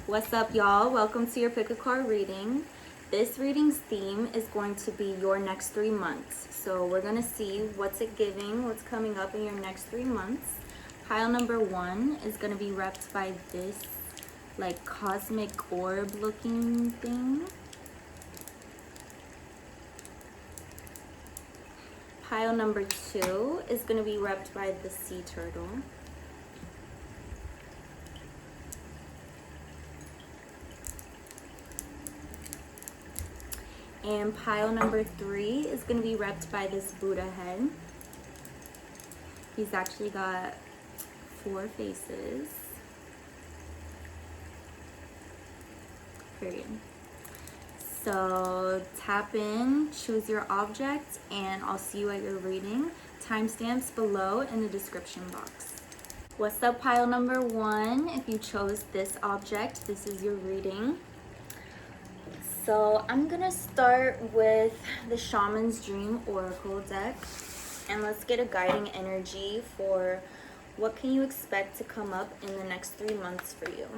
What's up, y'all? Welcome to your pick-a-card reading. This reading's theme is going to be your next 3 months. So we're going to see what's it giving, what's coming up in your next 3 months. Pile number 1 is going to be repped by this like cosmic orb looking thing. Pile number 2 is going to be repped by the sea turtle. And pile number 3 is going to be repped by this Buddha head. He's actually got 4 faces. Period. So tap in, choose your object, and I'll see you at your reading. Timestamps below in the description box. What's up, pile number 1? If you chose this object, this is your reading. So I'm gonna start with the Shaman's Dream Oracle deck, and let's get a guiding energy for what can you expect to come up in the next 3 months for you.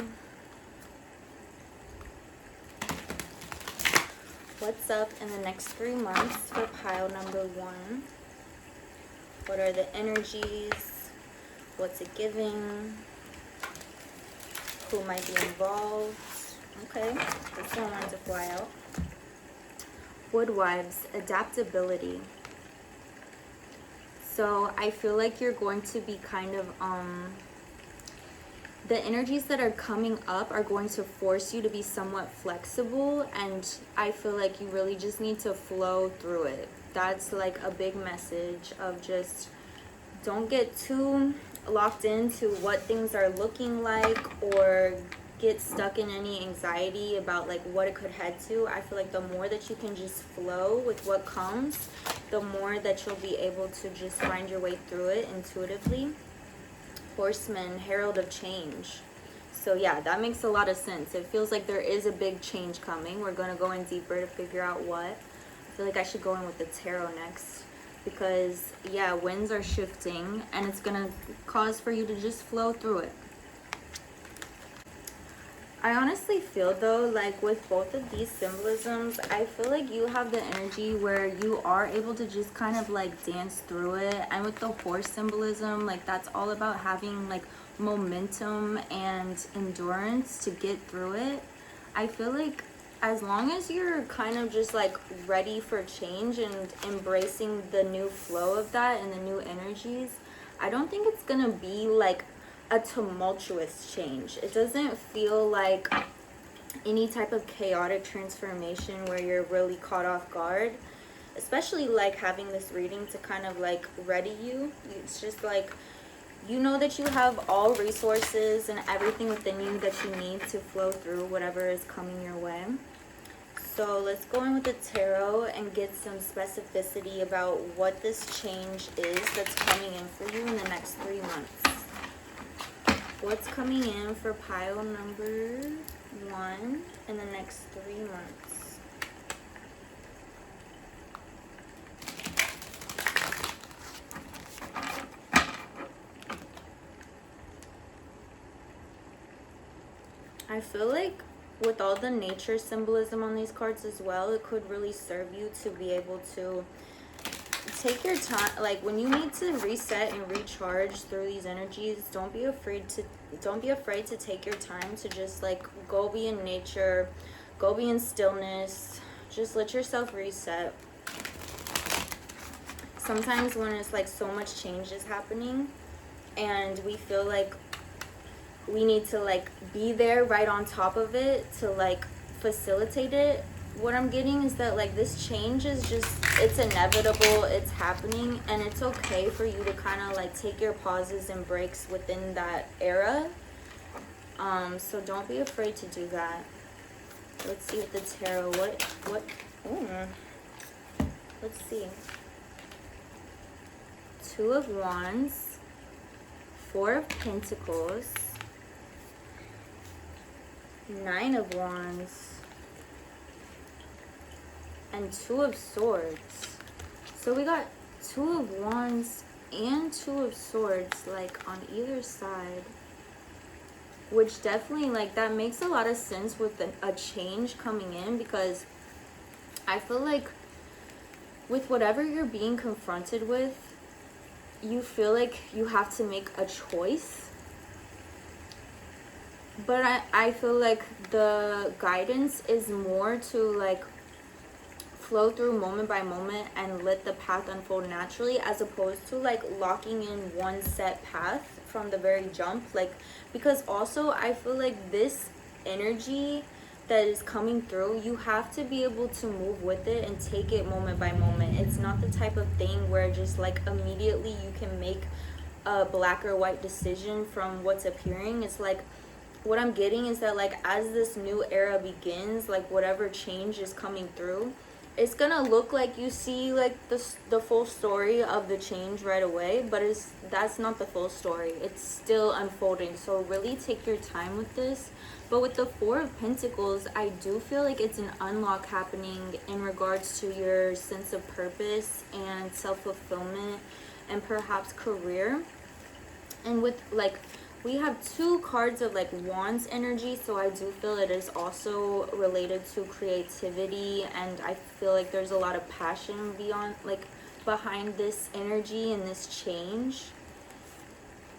What's up in the next 3 months for pile number 1? What are the energies? What's it giving? Who might be involved? Okay, this one wanted to fly out. Woodwives, adaptability. So I feel like you're going to be kind of, the energies that are coming up are going to force you to be somewhat flexible, and I feel like you really just need to flow through it. That's like a big message of just don't get too locked into what things are looking like or get stuck in any anxiety about like what it could head to. I feel like the more that you can just flow with what comes, the more that you'll be able to just find your way through it intuitively. Horseman, herald of change. So yeah, that makes a lot of sense. It feels like there is a big change coming. We're going to go in deeper to figure out what. I feel like I should go in with the tarot next, because yeah, winds are shifting and it's going to cause for you to just flow through it. I honestly feel though, like with both of these symbolisms, I feel like you have the energy where you are able to just kind of like dance through it. And with the horse symbolism, like that's all about having like momentum and endurance to get through it. I feel like as long as you're kind of just like ready for change and embracing the new flow of that and the new energies, I don't think it's gonna be like a tumultuous change. It doesn't feel like any type of chaotic transformation where you're really caught off guard, especially like having this reading to kind of like ready you. It's just like, you know that you have all resources and everything within you that you need to flow through whatever is coming your way. So let's go in with the tarot and get some specificity about what this change is that's coming in for you in the next 3 months. What's coming in for pile number 1 in the next 3 months? I feel like with all the nature symbolism on these cards as well, it could really serve you to be able to take your time. Like when you need to reset and recharge through these energies, don't be afraid to take your time to just like go be in nature, go be in stillness, just let yourself reset. Sometimes when it's like so much change is happening and we feel like we need to like be there right on top of it to like facilitate it, what I'm getting is that like this change is just, it's inevitable, it's happening, and it's okay for you to kind of like take your pauses and breaks within that era. So don't be afraid to do that. Let's see with the tarot, let's see. 2 of Wands, 4 of Pentacles, 9 of Wands, and 2 of Swords. So we got 2 of Wands and 2 of Swords like on either side. which definitely, like, that makes a lot of sense with a change coming in, because I feel like with whatever you're being confronted with, you feel like you have to make a choice. But I feel like the guidance is more to like flow through moment by moment and let the path unfold naturally, as opposed to like locking in one set path from the very jump. Like, because also I feel like this energy that is coming through, you have to be able to move with it and take it moment by moment. It's not the type of thing where just like immediately you can make a black or white decision from what's appearing. It's like, what I'm getting is that like as this new era begins, like whatever change is coming through, it's gonna look like you see like the full story of the change right away, but that's not the full story. It's still unfolding. So really take your time with this. But with the Four of Pentacles, I do feel like it's an unlock happening in regards to your sense of purpose and self-fulfillment and perhaps career. And with like, we have two cards of like wands energy, so I do feel it is also related to creativity, and I feel like there's a lot of passion beyond like behind this energy and this change.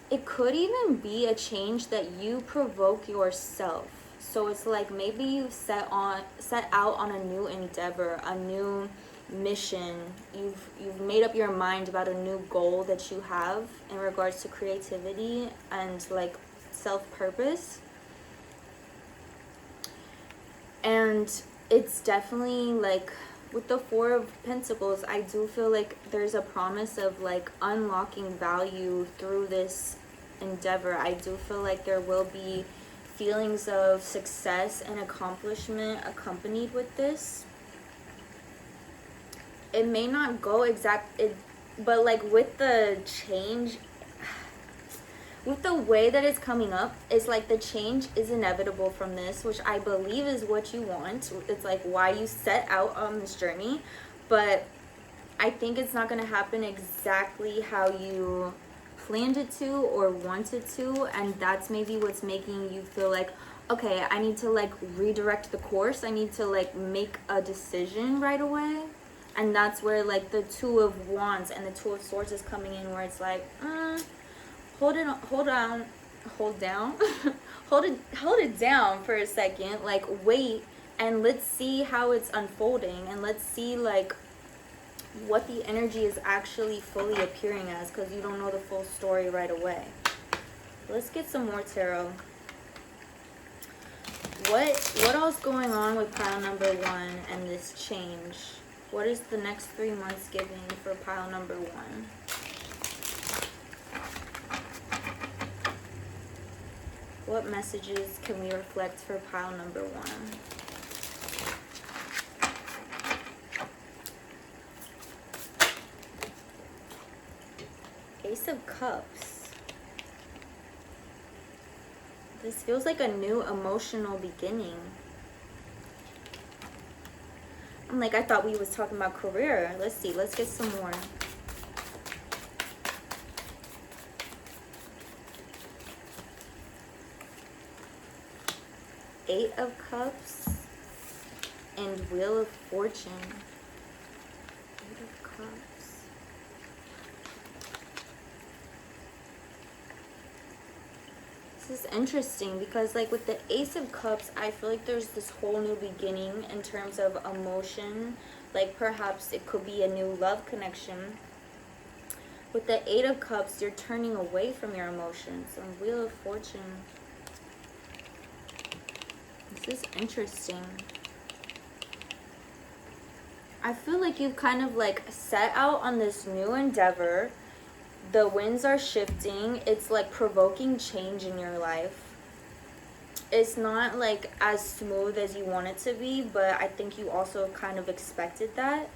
It could even be a change that you provoke yourself. So it's like maybe you've set out on a new endeavor, a new mission. You've made up your mind about a new goal that you have in regards to creativity and like self-purpose. And it's definitely like with the Four of Pentacles, I do feel like there's a promise of like unlocking value through this endeavor. I do feel like there will be feelings of success and accomplishment accompanied with this. It may not go but like with the change, with the way that it's coming up, it's like the change is inevitable from this, which I believe is what you want. It's like why you set out on this journey, but I think it's not going to happen exactly how you planned it to or wanted to, and that's maybe what's making you feel like, okay, I need to like redirect the course. I need to like make a decision right away. And that's where like the Two of Wands and the Two of Swords is coming in, where it's like, hold down, hold it down for a second, like wait, and let's see how it's unfolding, and let's see like what the energy is actually fully appearing as, because you don't know the full story right away. Let's get some more tarot. What else going on with pile number one and this change? What is the next 3 months giving for pile number one? What messages can we reflect for pile number one? Ace of Cups. This feels like a new emotional beginning. I'm like, I thought we was talking about career. Let's see. Let's get some more. Eight of Cups and Wheel of Fortune. Eight of Cups. This is interesting because like with the Ace of Cups, I feel like there's this whole new beginning in terms of emotion. Like perhaps it could be a new love connection. With the Eight of Cups, you're turning away from your emotions. On Wheel of Fortune, this is interesting. I feel like you've kind of like set out on this new endeavor. The winds are shifting. It's like provoking change in your life. It's not like as smooth as you want it to be, but I think you also kind of expected that.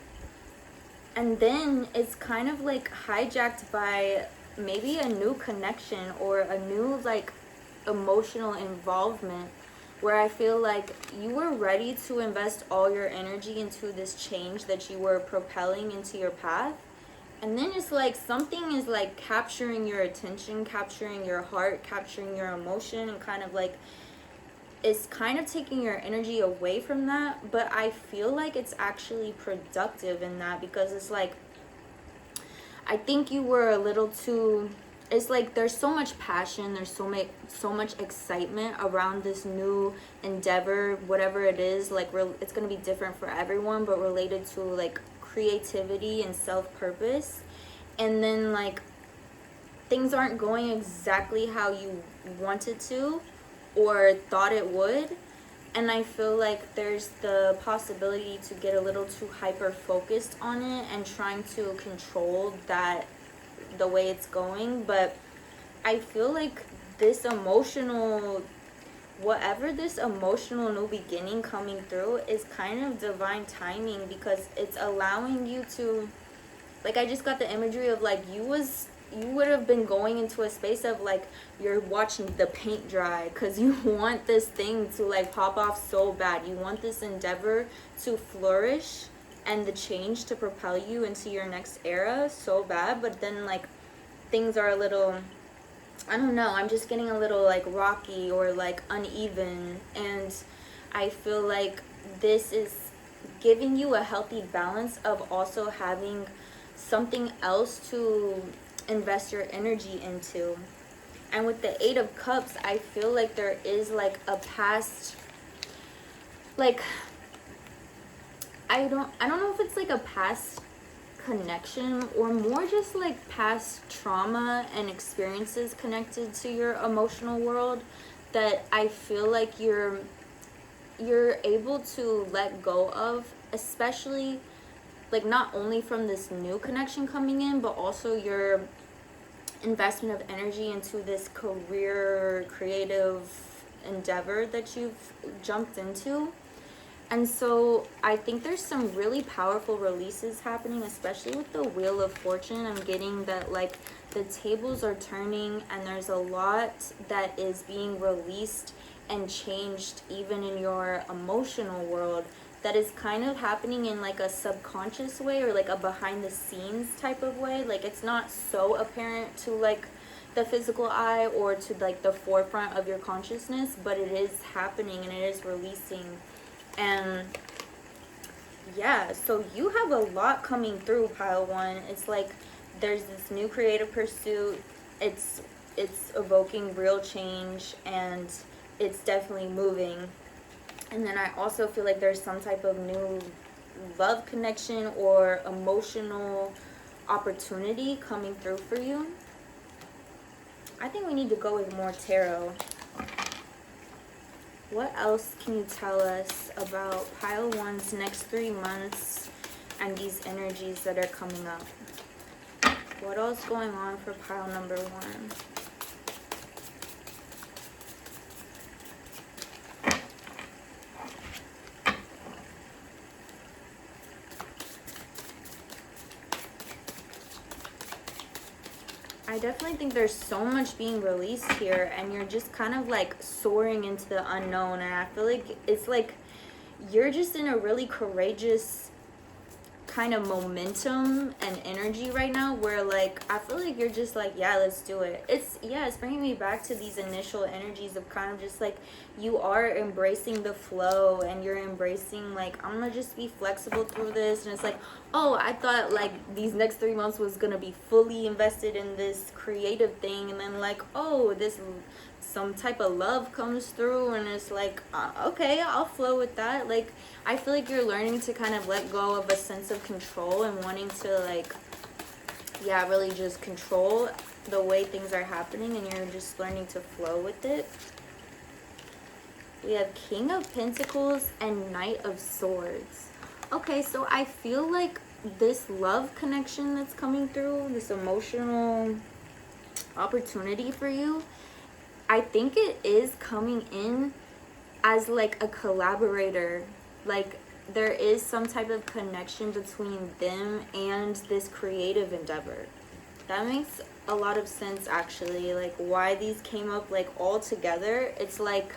And then it's kind of like hijacked by maybe a new connection or a new like emotional involvement, where I feel like you were ready to invest all your energy into this change that you were propelling into your path. And then it's like something is like capturing your attention, capturing your heart, capturing your emotion, and kind of like it's kind of taking your energy away from that. But I feel like it's actually productive in that, because it's like I think you were a little too, it's like there's so much passion, there's so much excitement around this new endeavor, whatever it is. Like it's going to be different for everyone, but related to like creativity and self-purpose. And then like things aren't going exactly how you wanted to or thought it would. And I feel like there's the possibility to get a little too hyper focused on it and trying to control that, the way it's going. But I feel like this emotional, whatever this emotional new beginning coming through is kind of divine timing, because it's allowing you to, like, I just got the imagery of like you would have been going into a space of like you're watching the paint dry, because you want this thing to like pop off so bad. You want this endeavor to flourish and the change to propel you into your next era so bad. But then like things are a little, I don't know, I'm just getting a little like rocky or like uneven. And I feel like this is giving you a healthy balance of also having something else to invest your energy into. And with the 8 of Cups, I feel like there is like a past, like I don't know if it's like a past connection or more just like past trauma and experiences connected to your emotional world that I feel like you're able to let go of, especially like not only from this new connection coming in, but also your investment of energy into this career creative endeavor that you've jumped into. And so I think there's some really powerful releases happening, especially with the Wheel of Fortune. I'm getting that like the tables are turning and there's a lot that is being released and changed even in your emotional world, that is kind of happening in like a subconscious way or like a behind the scenes type of way. Like it's not so apparent to like the physical eye or to like the forefront of your consciousness, but it is happening and it is releasing. And yeah, so you have a lot coming through, pile 1. It's like there's this new creative pursuit. It's evoking real change and it's definitely moving. And then I also feel like there's some type of new love connection or emotional opportunity coming through for you. I think we need to go with more tarot. What else can you tell us about pile 1's next 3 months and these energies that are coming up? What else going on for pile number 1? I definitely think there's so much being released here and you're just kind of like soaring into the unknown. And I feel like it's like you're just in a really courageous kind of momentum and energy right now where like I feel like you're just like, yeah, let's do it. It's bringing me back to these initial energies of kind of just like you are embracing the flow and you're embracing like I'm gonna just be flexible through this. And it's like, oh, I thought like these next 3 months was gonna be fully invested in this creative thing, and then like, oh, this some type of love comes through and it's like, okay, I'll flow with that. Like I feel like you're learning to kind of let go of a sense of control and wanting to like, yeah, really just control the way things are happening, and you're just learning to flow with it. We have King of Pentacles and Knight of Swords. Okay, so I feel like this love connection that's coming through, this emotional opportunity for you, I think it is coming in as like a collaborator. Like there is some type of connection between them and this creative endeavor. That makes a lot of sense actually, like why these came up like all together. It's like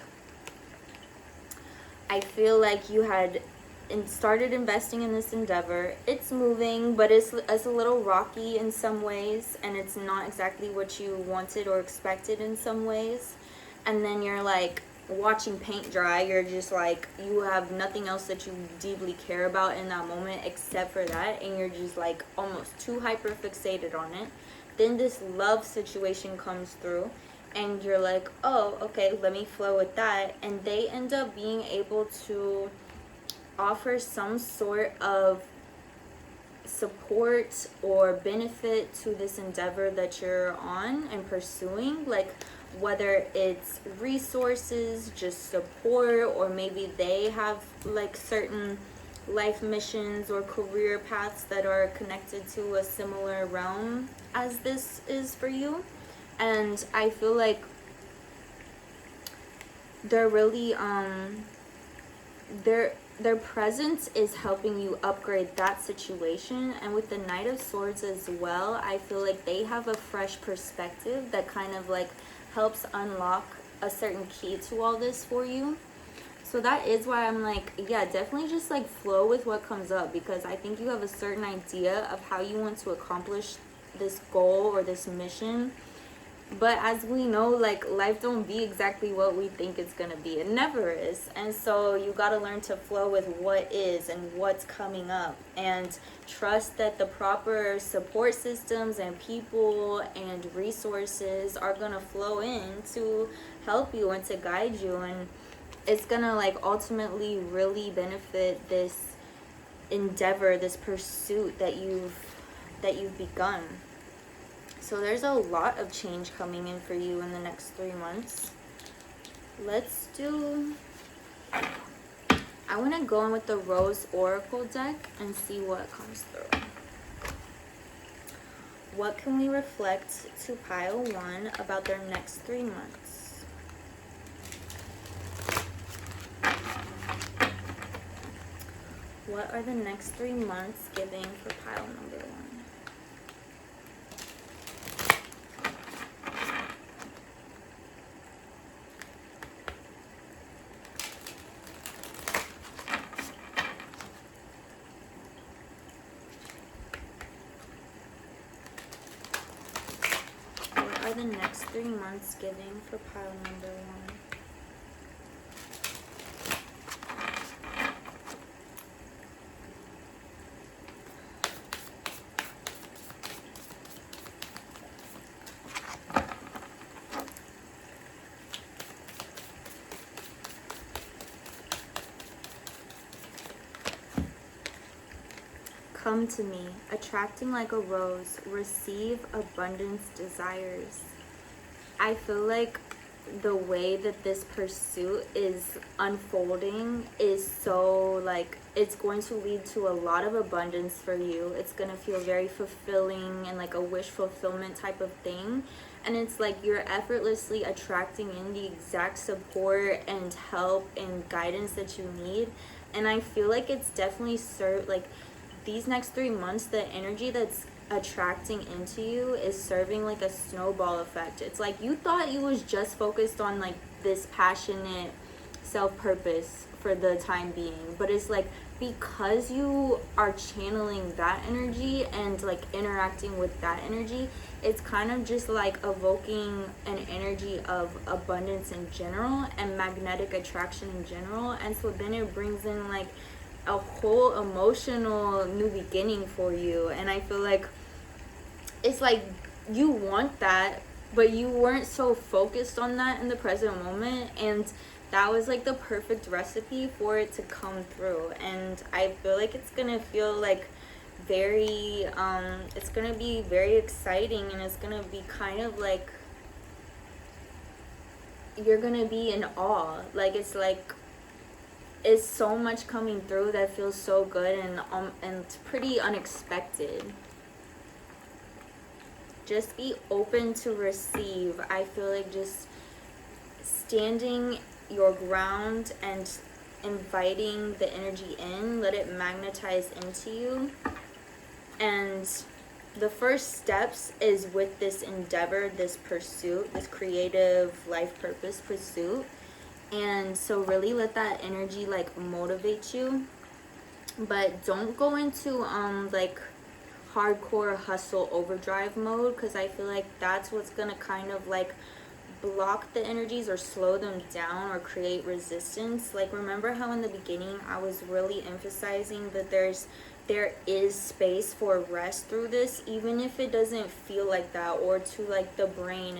I feel like you had started investing in this endeavor. It's moving, but it's a little rocky in some ways, and it's not exactly what you wanted or expected in some ways. And then you're like watching paint dry. You're just like, you have nothing else that you deeply care about in that moment except for that, and you're just like almost too hyper fixated on it. Then this love situation comes through, and you're like, oh, okay, let me flow with that. And they end up being able to offer some sort of support or benefit to this endeavor that you're on and pursuing, like whether it's resources, just support, or maybe they have like certain life missions or career paths that are connected to a similar realm as this is for you. And I feel like they're really their presence is helping you upgrade that situation. And with the Knight of Swords as well, I feel like they have a fresh perspective that kind of like helps unlock a certain key to all this for you. So that is why I'm like, yeah, definitely just like flow with what comes up, because I think you have a certain idea of how you want to accomplish this goal or this mission. But as we know, like, life don't be exactly what we think it's gonna be. It never is. And so you gotta learn to flow with what is and what's coming up, and trust that the proper support systems and people and resources are gonna flow in to help you and to guide you. And it's gonna like ultimately really benefit this endeavor, this pursuit that you've begun. So there's a lot of change coming in for you in the next 3 months. Let's do, I want to go in with the Rose Oracle deck and see what comes through. What can we reflect to pile 1 about their next 3 months? What are the next 3 months giving for pile number 1? The next 3 months giving for pile number 1. Come to me, attracting like a rose, receive abundance desires. I feel like the way that this pursuit is unfolding is so like, it's going to lead to a lot of abundance for you. It's going to feel very fulfilling and like a wish fulfillment type of thing. And it's like you're effortlessly attracting in the exact support and help and guidance that you need. And I feel like it's definitely like these next 3 months, the energy that's attracting into you is serving like a snowball effect. It's like you thought you was just focused on like this passionate self-purpose for the time being, but it's like because you are channeling that energy and like interacting with that energy, it's kind of just like evoking an energy of abundance in general and magnetic attraction in general. And so then it brings in like a whole emotional new beginning for you. And I feel like it's like you want that, but you weren't so focused on that in the present moment, and that was like the perfect recipe for it to come through. And I feel like it's gonna feel like very it's gonna be very exciting, and it's gonna be kind of like you're gonna be in awe. Like it's so much coming through that feels so good and pretty unexpected. Just be open to receive. I feel like just standing your ground and inviting the energy in, let it magnetize into you. And the first steps is with this endeavor, this pursuit, this creative life purpose pursuit. And so really let that energy like motivate you but don't go into like hardcore hustle overdrive mode, because I feel like that's what's gonna kind of like block the energies or slow them down or create resistance. Like, remember how in the beginning I was really emphasizing that there is space for rest through this, even if it doesn't feel like that, or to like the brain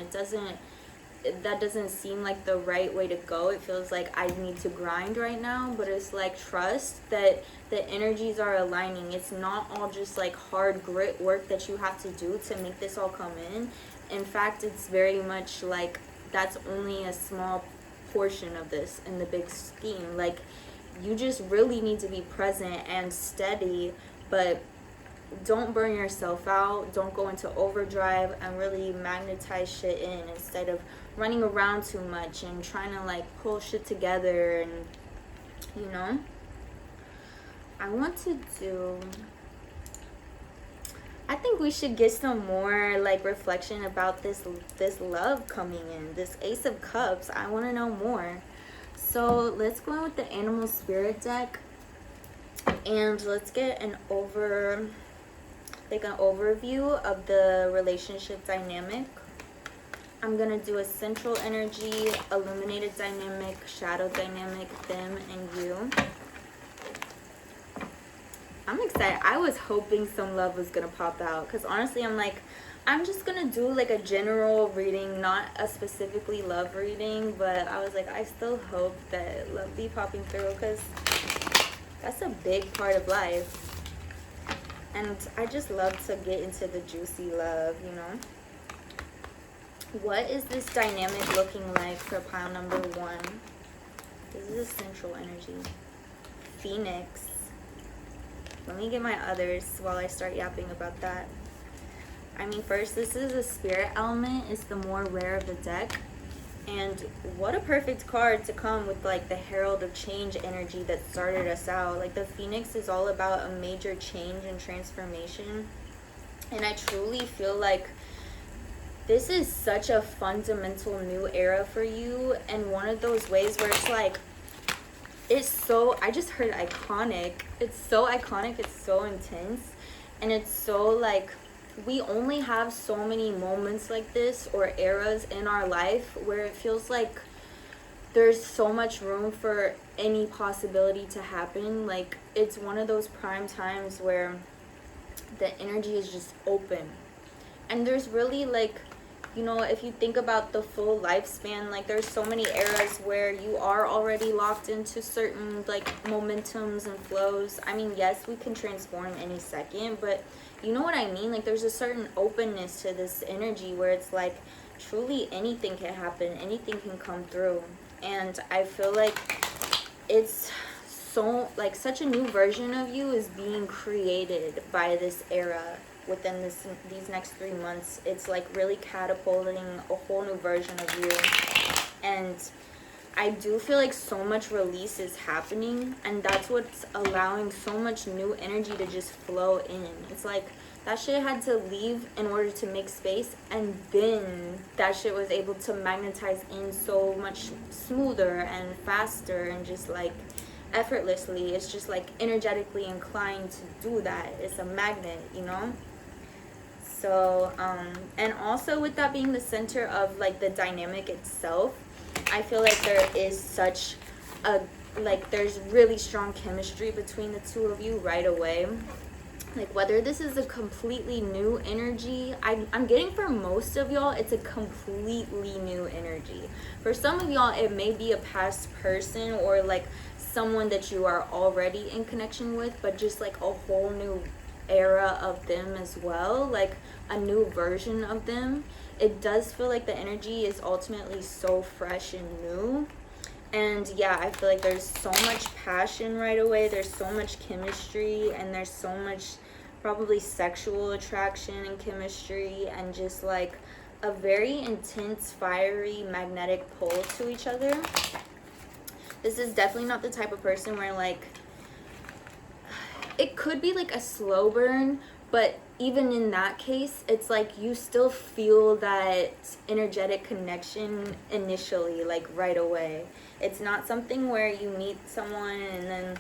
that doesn't seem like the right way to go. It feels like I need to grind right now, but it's like, trust that the energies are aligning. It's not all just like hard grit work that you have to do to make this all come in. In fact, it's very much like that's only a small portion of this in the big scheme. Like, you just really need to be present and steady, but don't burn yourself out. Don't go into overdrive and really magnetize shit in, instead of running around too much and trying to like pull shit together. And you know, I think we should get some more like reflection about this love coming in, this Ace of Cups. I want to know more. So let's go in with the Animal Spirit deck, and let's get an overview of the relationship dynamic. I'm gonna do a central energy, illuminated dynamic, shadow dynamic, them and you. I'm excited. I was hoping some love was gonna pop out, because honestly I'm just gonna do like a general reading, not a specifically love reading, but I was like, I still hope that love be popping through, because that's a big part of life, and I just love to get into the juicy love, you know. What is this dynamic looking like for pile number 1? This is a central energy. Phoenix. Let me get my others while I start yapping about that. I mean, first, this is a spirit element. It's the more rare of the deck. And what a perfect card to come with like the Herald of Change energy that started us out. Like, the Phoenix is all about a major change and transformation. And I truly feel like this is such a fundamental new era for you. And one of those ways where it's like, it's so, I just heard iconic. It's so iconic. It's so intense. And it's so like, we only have so many moments like this or eras in our life where it feels like there's so much room for any possibility to happen. Like, it's one of those prime times where the energy is just open. And there's really like, you know, if you think about the full lifespan, like there's so many eras where you are already locked into certain like momentums and flows. I mean, yes, we can transform any second, but you know what I mean? Like, there's a certain openness to this energy where it's like truly anything can happen, anything can come through. And I feel like it's so like such a new version of you is being created by this era. Within these next 3 months, it's like really catapulting a whole new version of you. And I do feel like so much release is happening, and that's what's allowing so much new energy to just flow in. It's like that shit had to leave in order to make space, and then that shit was able to magnetize in so much smoother and faster and just like effortlessly. It's just like energetically inclined to do that. It's a magnet, you know. So and also with that being the center of like the dynamic itself, I feel like there is such a like there's really strong chemistry between the two of you right away. Like, whether this is a completely new energy, I'm getting for most of y'all, it's a completely new energy. For some of y'all, it may be a past person or like someone that you are already in connection with, but just like a whole new era of them as well, like a new version of them. It does feel like the energy is ultimately so fresh and new. And yeah, I feel like there's so much passion right away, there's so much chemistry, and there's so much probably sexual attraction and chemistry, and just like a very intense, fiery, magnetic pull to each other. This is definitely not the type of person where like, it could be like a slow burn, but even in that case, it's like you still feel that energetic connection initially, like right away. It's not something where you meet someone and then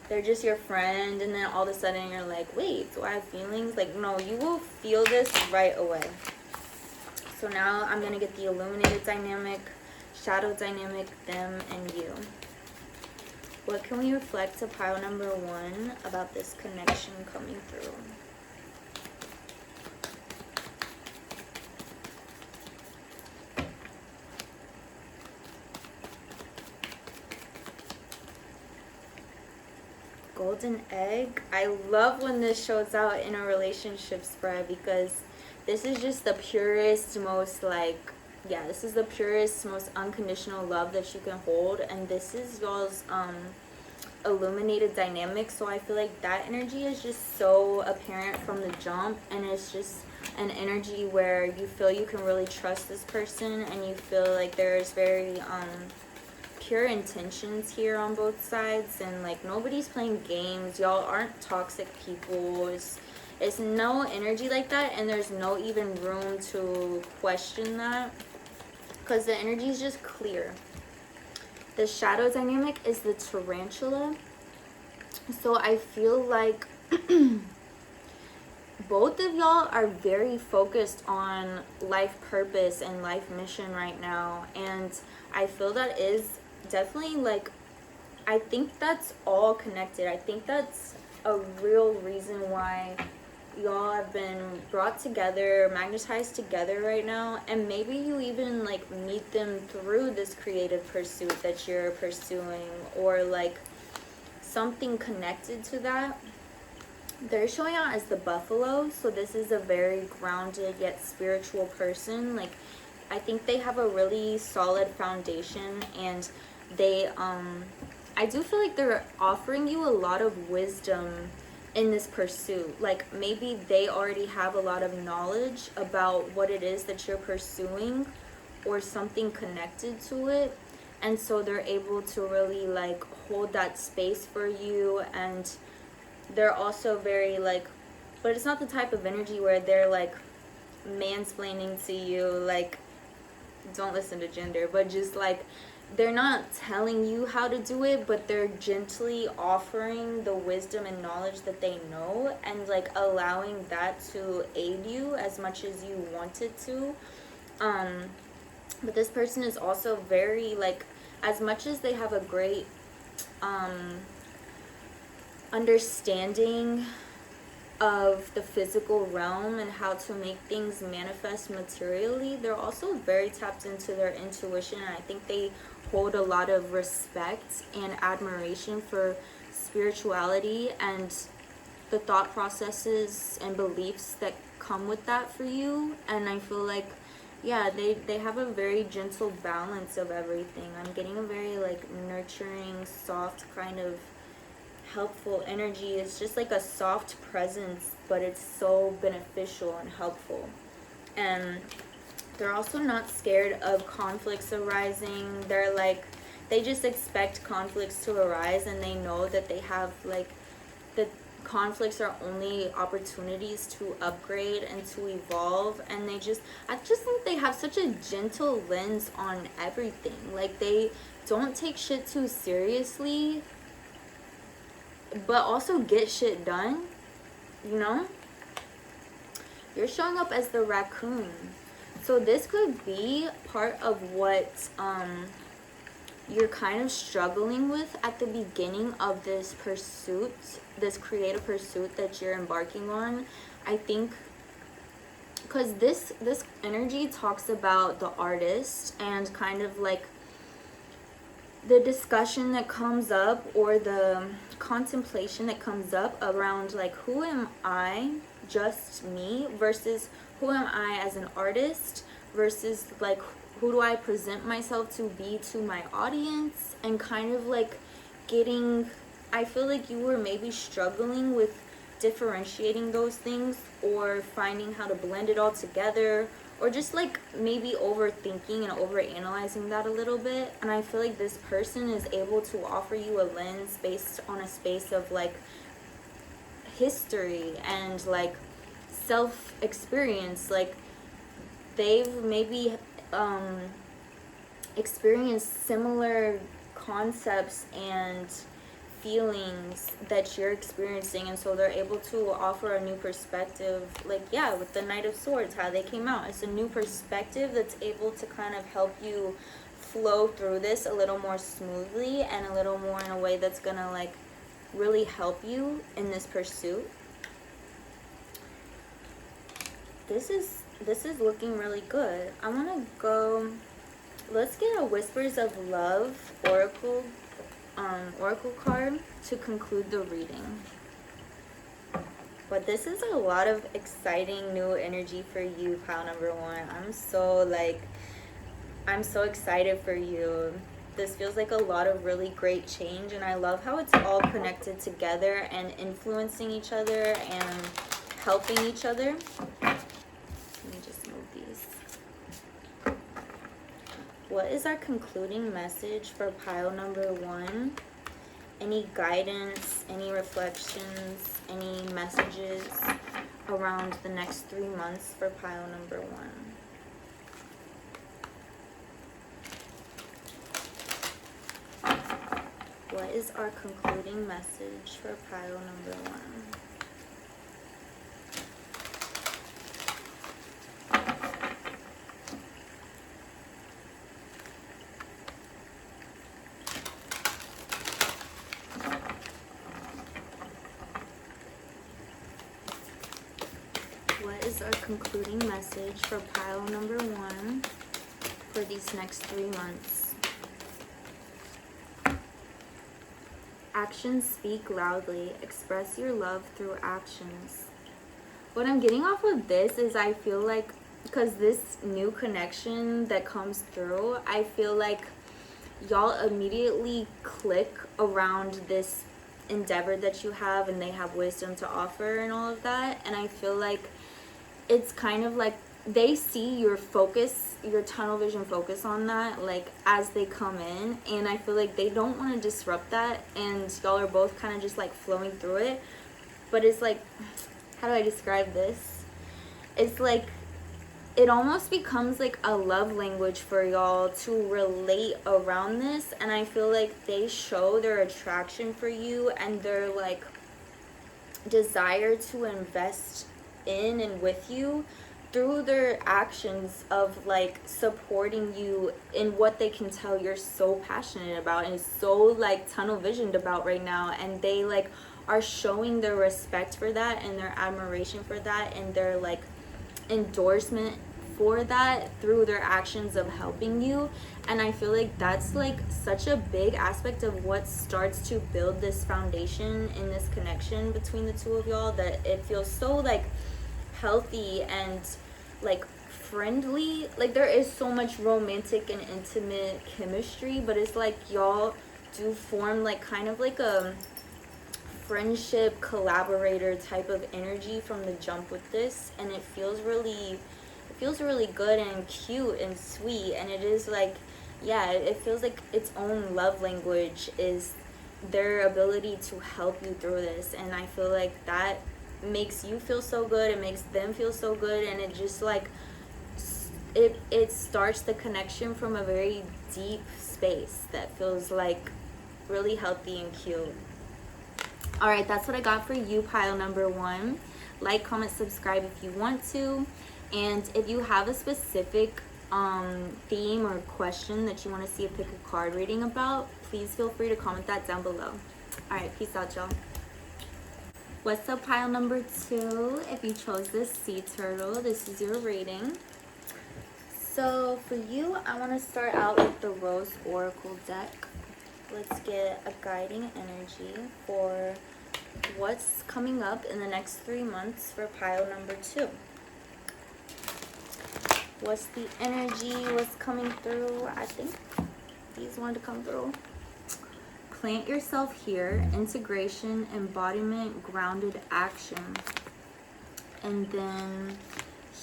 they're just your friend, and then all of a sudden you're like, wait, do I have feelings? Like, no, you will feel this right away. So now I'm gonna get the illuminated dynamic, shadow dynamic, them and you. What can we reflect to pile number 1 about this connection coming through? Golden egg. I love when this shows out in a relationship spread, because this is just the purest, most like, yeah, this is the purest, most unconditional love that you can hold, and this is y'all's illuminated dynamic. So I feel like that energy is just so apparent from the jump, and it's just an energy where you feel you can really trust this person, and you feel like there's very pure intentions here on both sides, and like nobody's playing games. Y'all aren't toxic people. It's no energy like that, and there's no even room to question that, because the energy is just clear. The shadow dynamic is the tarantula. So I feel like both of y'all are very focused on life purpose and life mission right now, and I feel that is definitely, like, I think that's all connected. I think that's a real reason why y'all have been brought together, magnetized together right now, and maybe you even like meet them through this creative pursuit that you're pursuing, or like something connected to that. They're showing out as the buffalo, so this is a very grounded yet spiritual person. Like, I think they have a really solid foundation, and they I do feel like they're offering you a lot of wisdom in this pursuit. Like, maybe they already have a lot of knowledge about what it is that you're pursuing, or something connected to it, and so they're able to really like hold that space for you. And they're also very like, but it's not the type of energy where they're like mansplaining to you, like, don't listen to gender, but just like, they're not telling you how to do it, but they're gently offering the wisdom and knowledge that they know, and like allowing that to aid you as much as you want it to. But this person is also very like, as much as they have a great understanding of the physical realm and how to make things manifest materially, they're also very tapped into their intuition, and I think they hold a lot of respect and admiration for spirituality and the thought processes and beliefs that come with that for you. And I feel like, yeah, they have a very gentle balance of everything. I'm getting a very like nurturing, soft, kind of helpful energy. It's just like a soft presence, but it's so beneficial and helpful. And they're also not scared of conflicts arising. They're like, they just expect conflicts to arise, and they know that they have like, the conflicts are only opportunities to upgrade and to evolve. And I just think they have such a gentle lens on everything. Like, they don't take shit too seriously, but also get shit done, you know? You're showing up as the raccoon. So this could be part of what you're kind of struggling with at the beginning of this pursuit, this creative pursuit that you're embarking on. I think because this energy talks about the artist, and kind of like the discussion that comes up, or the contemplation that comes up around like, who am I, just me, versus who am I as an artist, versus like, who do I present myself to be to my audience, and kind of like getting, I feel like you were maybe struggling with differentiating those things, or finding how to blend it all together, or just like maybe overthinking and overanalyzing that a little bit. And I feel like this person is able to offer you a lens based on a space of like history and like self-experience. Like, they've maybe experienced similar concepts and feelings that you're experiencing, and so they're able to offer a new perspective. Like, yeah, with the Knight of Swords, how they came out, it's a new perspective that's able to kind of help you flow through this a little more smoothly and a little more in a way that's gonna like really help you in this pursuit. This is looking really good. I want to go, let's get a Whispers of Love oracle card to conclude the reading. But this is a lot of exciting new energy for you, pile number one. I'm so excited for you. This feels like a lot of really great change, and I love how it's all connected together and influencing each other and helping each other. Let me just move these. What is our concluding message for pile number one? Any guidance, any reflections, any messages around the next 3 months for pile number one? What is our concluding message for pile number one? What is our concluding message for pile number one for these next 3 months? Actions speak loudly. Express your love through actions. What I'm getting off of this is I feel like, because this new connection that comes through, I feel like y'all immediately click around this endeavor that you have, and they have wisdom to offer and all of that. And I feel like it's kind of like they see your focus, your tunnel vision focus on that, like as they come in, and I feel like they don't want to disrupt that, and y'all are both kind of just like flowing through it. But it's like, how do I describe this? It's like it almost becomes like a love language for y'all to relate around this, and I feel like they show their attraction for you and their like desire to invest in and with you through their actions of like supporting you in what they can tell you're so passionate about and so like tunnel visioned about right now. And they like are showing their respect for that and their admiration for that and their like endorsement for that through their actions of helping you. And I feel like that's like such a big aspect of what starts to build this foundation in this connection between the two of y'all, that it feels so like healthy and like friendly. Like there is so much romantic and intimate chemistry, but it's like y'all do form like kind of like a friendship collaborator type of energy from the jump with this, and it feels really good and cute and sweet. And it is like, yeah, it feels like its own love language is their ability to help you through this. And I feel like that makes you feel so good, it makes them feel so good, and it just like it starts the connection from a very deep space that feels like really healthy and cute. All right, that's what I got for you, pile number one. Like, comment, subscribe if you want to, and if you have a specific theme or question that you want to see a pick a card reading about, please feel free to comment that down below. All right, peace out, y'all. What's up, pile number two? If you chose this sea turtle, this is your reading. So for you, I want to start out with the Rose Oracle deck. Let's get a guiding energy for what's coming up in the next 3 months for pile number two. What's the energy? What's coming through? I think these wanted to come through. Plant yourself here. Integration, embodiment, grounded action. And then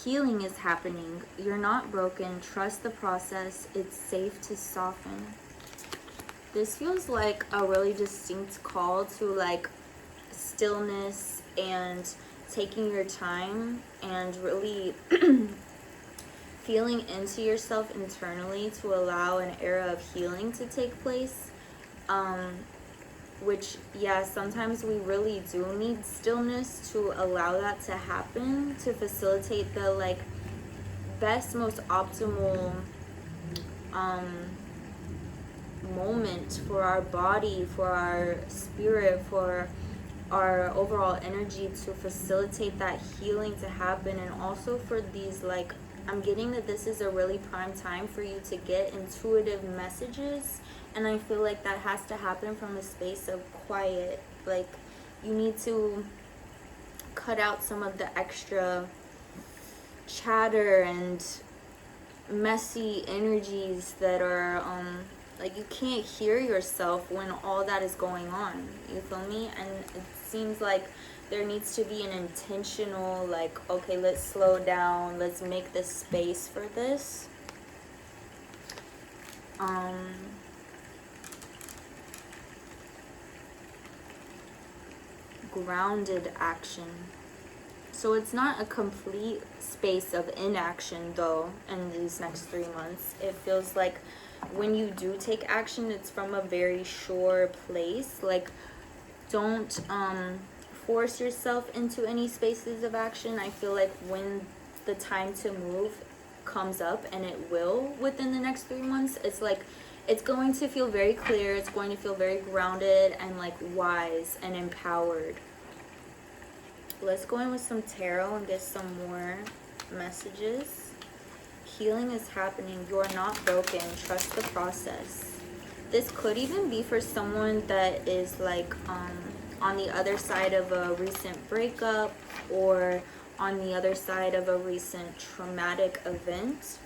healing is happening. You're not broken. Trust the process. It's safe to soften. This feels like a really distinct call to like stillness and taking your time and really feeling into yourself internally to allow an era of healing to take place. which, yeah, sometimes we really do need stillness to allow that to happen, to facilitate the like best, most optimal moment for our body, for our spirit, for our overall energy, to facilitate that healing to happen. And also for these, like, I'm getting that this is a really prime time for you to get intuitive messages, and I feel like that has to happen from a space of quiet. Like, you need to cut out some of the extra chatter and messy energies that are like, you can't hear yourself when all that is going on, you feel me? And it seems like there needs to be an intentional, like, okay, let's slow down, let's make this space for this. Grounded action. So it's not a complete space of inaction though in these next 3 months. It feels like when you do take action, it's from a very sure place. Like, don't force yourself into any spaces of action. I feel like when the time to move comes up, and it will within the next 3 months, it's like it's going to feel very clear, it's going to feel very grounded and like wise and empowered. Let's go in with some tarot and get some more messages. Healing is happening. You are not broken. Trust the process. This could even be for someone that is like on the other side of a recent breakup, or on the other side of a recent traumatic event.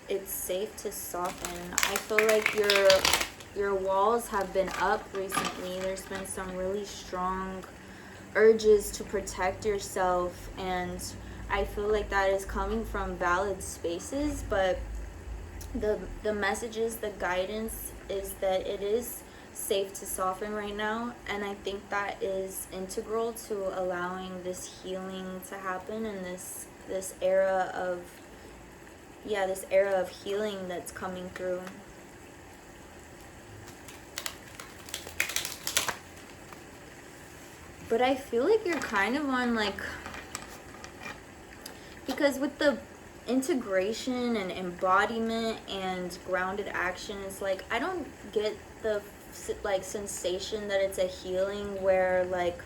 It's safe to soften. I feel like your walls have been up recently. There's been some really strong urges to protect yourself, and I feel like that is coming from valid spaces, but the messages, the guidance is that it is safe to soften right now, and I think that is integral to allowing this healing to happen, and this era of healing that's coming through. But I feel like you're kind of on, like, because with the integration and embodiment and grounded action, it's like, I don't get the like sensation that it's a healing where like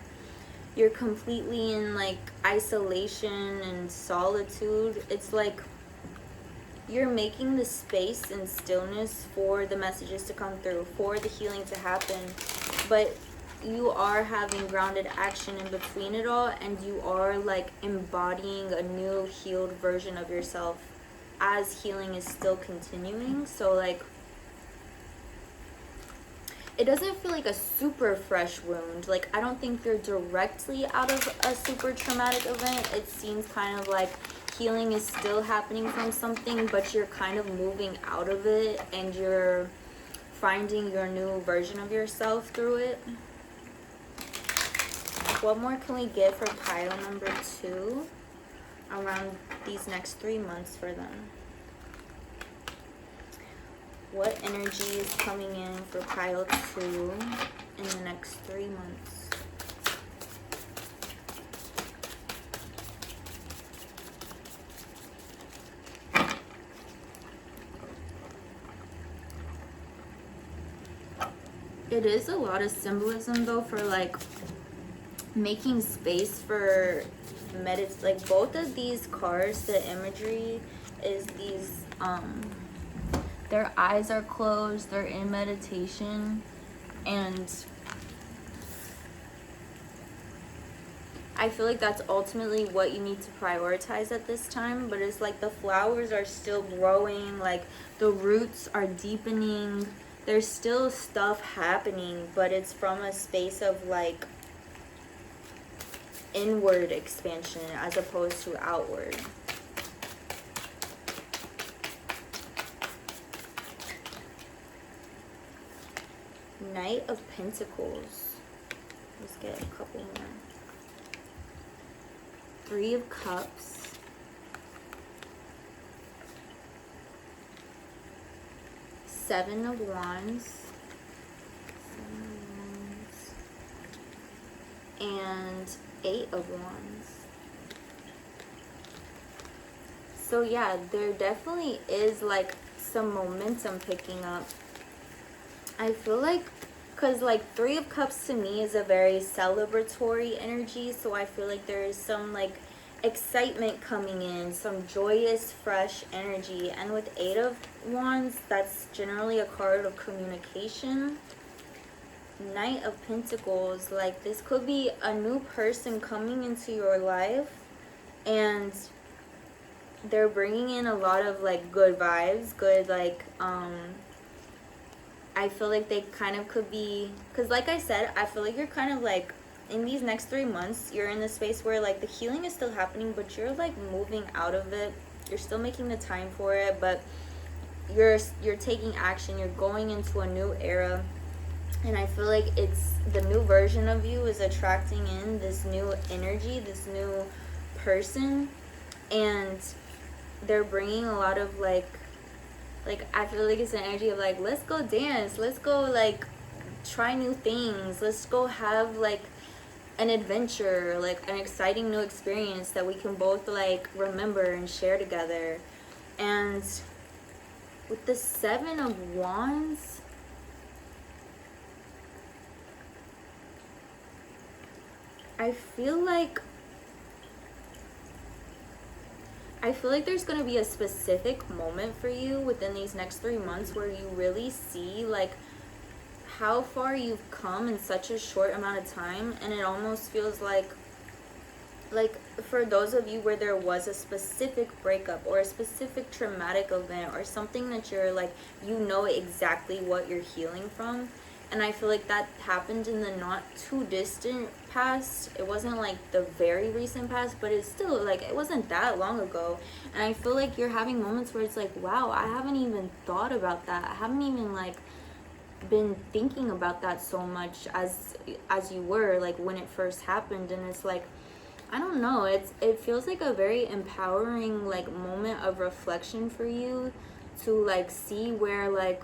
you're completely in like isolation and solitude. It's like you're making the space and stillness for the messages to come through, for the healing to happen, but you are having grounded action in between it all, and you are like embodying a new healed version of yourself as healing is still continuing. So like, it doesn't feel like a super fresh wound. Like, I don't think you're directly out of a super traumatic event. It seems kind of like healing is still happening from something, but you're kind of moving out of it, and you're finding your new version of yourself through it. What more can we get for pile number 2 around these next 3 months for them? What energy is coming in for pile 2 in the next 3 months? It is a lot of symbolism though for like making space for like both of these cards. The imagery is these their eyes are closed, they're in meditation, and I feel like that's ultimately what you need to prioritize at this time. But it's like the flowers are still growing, like the roots are deepening, there's still stuff happening, but it's from a space of like inward expansion as opposed to outward. Knight of Pentacles. Let's get a couple more. 3 of Cups. Seven of Wands. And Eight of Wands. So yeah, there definitely is like some momentum picking up. I feel like, because like Three of Cups to me is a very celebratory energy, so I feel like there is some like excitement coming in, some joyous fresh energy. And with Eight of Wands, that's generally a card of communication. Knight of Pentacles, like this could be a new person coming into your life, and they're bringing in a lot of like good vibes, good like I feel like they kind of could be, because like I said, I feel like you're kind of like in these next 3 months you're in the space where like the healing is still happening, but you're like moving out of it. You're still making the time for it, but you're taking action. You're going into a new era. And I feel like it's the new version of you is attracting in this new energy, this new person. And they're bringing a lot of like I feel like it's an energy of like, let's go dance. Let's go like try new things. Let's go have like an adventure, like an exciting new experience that we can both like remember and share together. And with the Seven of Wands, I feel like there's going to be a specific moment for you within these next 3 months where you really see like how far you've come in such a short amount of time. And it almost feels like for those of you where there was a specific breakup or a specific traumatic event or something that you're like, you know exactly what you're healing from. And I feel like that happened in the not too distant past. It wasn't like the very recent past, but it's still like, it wasn't that long ago. And I feel like you're having moments where it's like, wow, I haven't even thought about that. I haven't even like been thinking about that so much as you were like when it first happened. And it's like, I don't know, it feels like a very empowering like moment of reflection for you to like see where like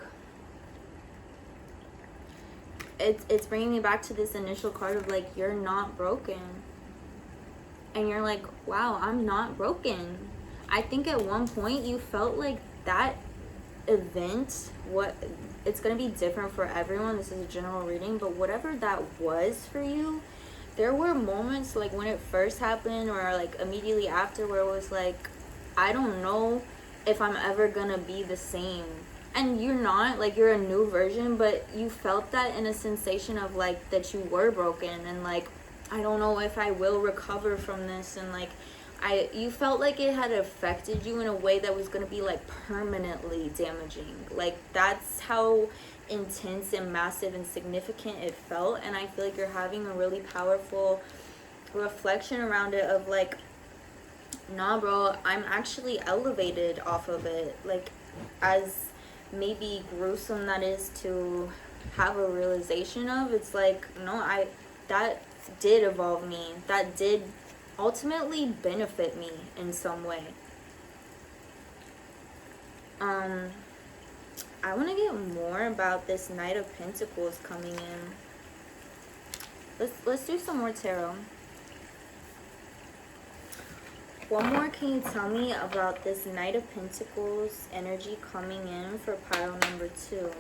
it's bringing me back to this initial card of like, you're not broken. And you're like, wow, I'm not broken. I think at one point you felt like that event, it's going to be different for everyone. This is a general reading, but whatever that was for you, there were moments like when it first happened or like immediately after where it was like, I don't know if I'm ever going to be the same. And you're not, like, you're a new version, but you felt that in a sensation of like that you were broken and like, I don't know if I will recover from this. And like you felt like it had affected you in a way that was going to be like permanently damaging. Like that's how intense and massive and significant it felt. And I feel like you're having a really powerful reflection around it of like, nah bro, I'm actually elevated off of it. Like, as maybe gruesome that is to have a realization of, it's like, no, that did evolve me. That did ultimately benefit me in some way. I want to get more about this Knight of Pentacles coming in. Let's do some more tarot. One more, can you tell me about this Knight of Pentacles energy coming in for pile number 2?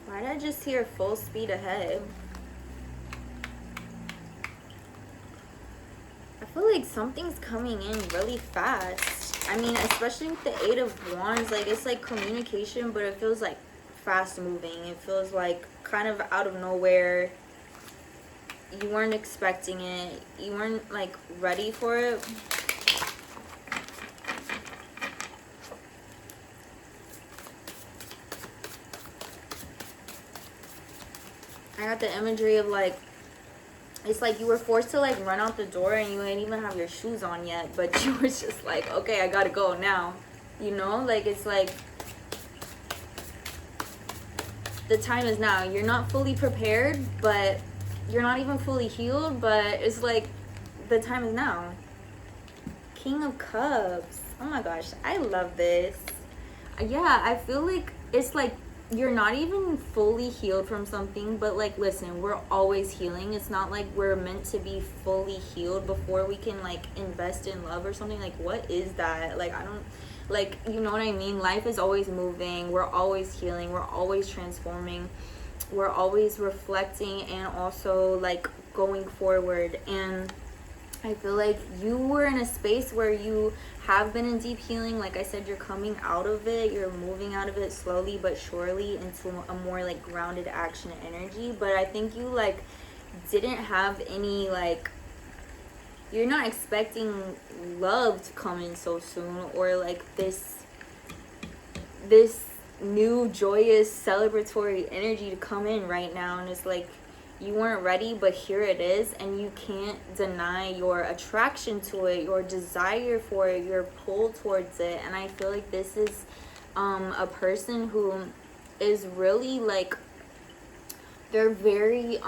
Why did I just hear full speed ahead? I feel like something's coming in really fast. I mean, especially with the Eight of Wands, like it's like communication, but it feels like fast moving. It feels like kind of out of nowhere. You weren't expecting it. You weren't like ready for it. I got the imagery of like, it's like you were forced to like run out the door and you didn't even have your shoes on yet, but you were just like, okay, I gotta go now. You know, like it's like the time is now. You're not fully prepared, but you're not even fully healed, but it's like the time is now. King of Cups. Oh my gosh, I love this. Yeah, I feel like it's like you're not even fully healed from something, but like, listen, we're always healing. It's not like we're meant to be fully healed before we can like invest in love or something. Like, what is that? Like, I don't, like, you know what I mean? Life is always moving. We're always healing. We're always transforming. We're always reflecting and also like going forward. And I feel like you were in a space where you have been in deep healing. Like I said, you're coming out of it. You're moving out of it slowly but surely into a more like grounded action energy. But I think you like didn't have any like, you're not expecting love to come in so soon, or like this new joyous celebratory energy to come in right now. And it's like you weren't ready, but here it is, and you can't deny your attraction to it, your desire for it, your pull towards it. And I feel like this is a person who is really like, they're very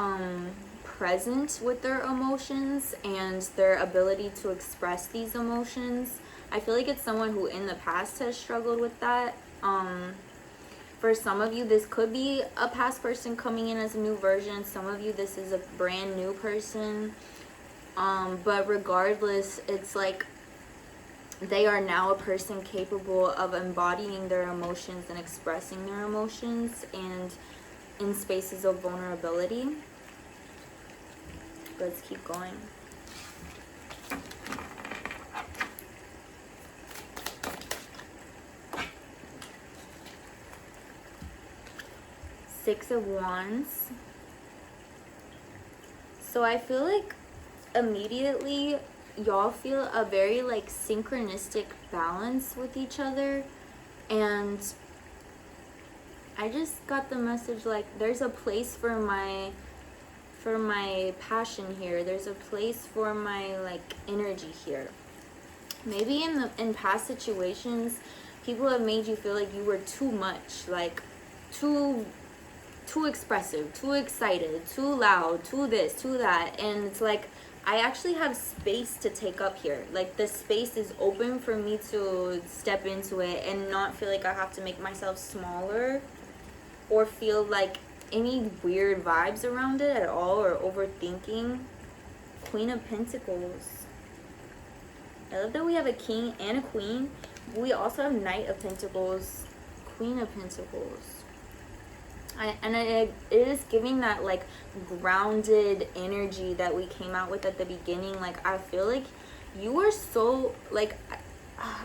present with their emotions and their ability to express these emotions. I feel like it's someone who in the past has struggled with that. For some of you, this could be a past person coming in as a new version. Some of you, this is a brand new person. But regardless, it's like they are now a person capable of embodying their emotions and expressing their emotions, and in spaces of vulnerability. Let's keep going. Six of Wands. So I feel like immediately y'all feel a very like synchronistic balance with each other, and I just got the message like there's a place for my passion here. There's a place for my like energy here. Maybe in past situations, people have made you feel like you were too much, like too expressive, too excited, too loud, too this, too that. And it's like, I actually have space to take up here. Like, the space is open for me to step into it and not feel like I have to make myself smaller or feel like any weird vibes around it at all, or overthinking. Queen of Pentacles. I love that we have a king and a queen. We also have Knight of Pentacles, Queen of Pentacles. It is giving that like grounded energy that we came out with at the beginning. Like, I feel like you are so like,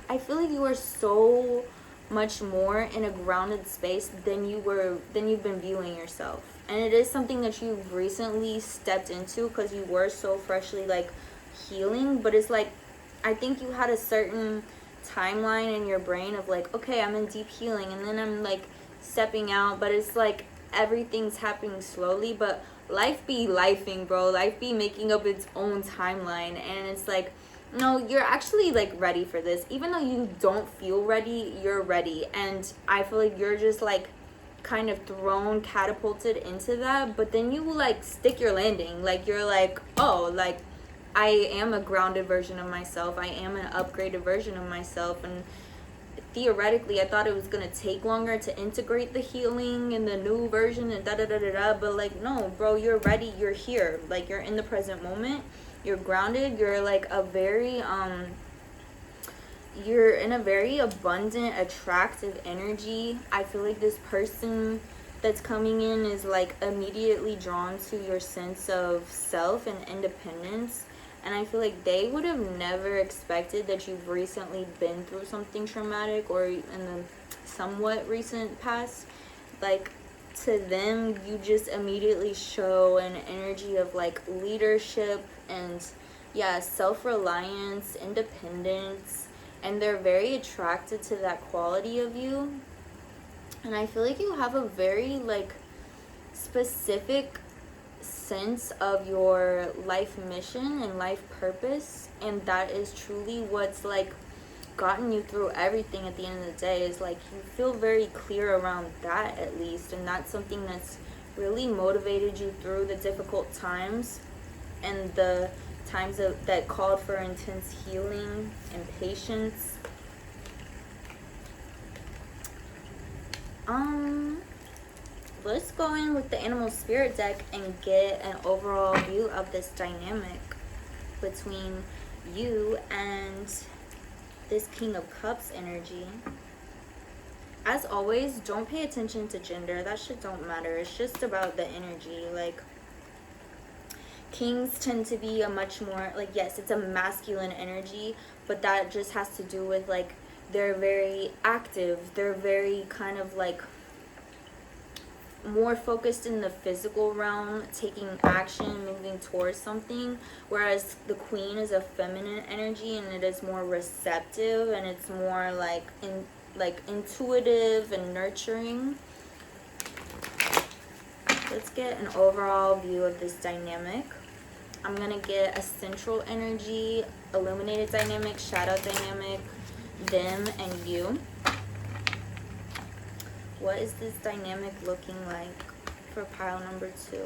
I feel like you are so much more in a grounded space than you've been viewing yourself. And it is something that you've recently stepped into because you were so freshly like healing. But it's like, I think you had a certain timeline in your brain of like, okay, I'm in deep healing and then I'm like stepping out. But it's like everything's happening slowly. But life be lifing, bro. Life be making up its own timeline. And it's like, no, you're actually like ready for this. Even though you don't feel ready, you're ready. And I feel like you're just like kind of catapulted into that. But then you like stick your landing. Like, you're like, oh, like I am a grounded version of myself. I am an upgraded version of myself. And theoretically, I thought it was going to take longer to integrate the healing and the new version and da-da-da-da-da. But like, no, bro, you're ready. You're here. Like, you're in the present moment. You're grounded. You're like a very, you're in a very abundant, attractive energy. I feel like this person that's coming in is like immediately drawn to your sense of self and independence. And I feel like they would have never expected that you've recently been through something traumatic, or in the somewhat recent past. Like, to them, you just immediately show an energy of like leadership and, yeah, self-reliance, independence. And they're very attracted to that quality of you. And I feel like you have a very like specific sense of your life mission and life purpose, and that is truly what's like gotten you through everything at the end of the day. Is like, you feel very clear around that, at least, and that's something that's really motivated you through the difficult times and the times that called for intense healing and patience. Let's go in with the animal spirit deck and get an overall view of this dynamic between you and this King of Cups energy. As always, don't pay attention to gender. That shit don't matter. It's just about the energy. Like, kings tend to be a much more, like, yes, it's a masculine energy, but that just has to do with, like, they're very active. They're very kind of, like, more focused in the physical realm, taking action, moving towards something, whereas the queen is a feminine energy, and it is more receptive, and it's more like intuitive and nurturing. Let's get an overall view of this dynamic. I'm gonna get a central energy, illuminated dynamic, shadow dynamic, them and you. What is this dynamic looking like for pile number 2?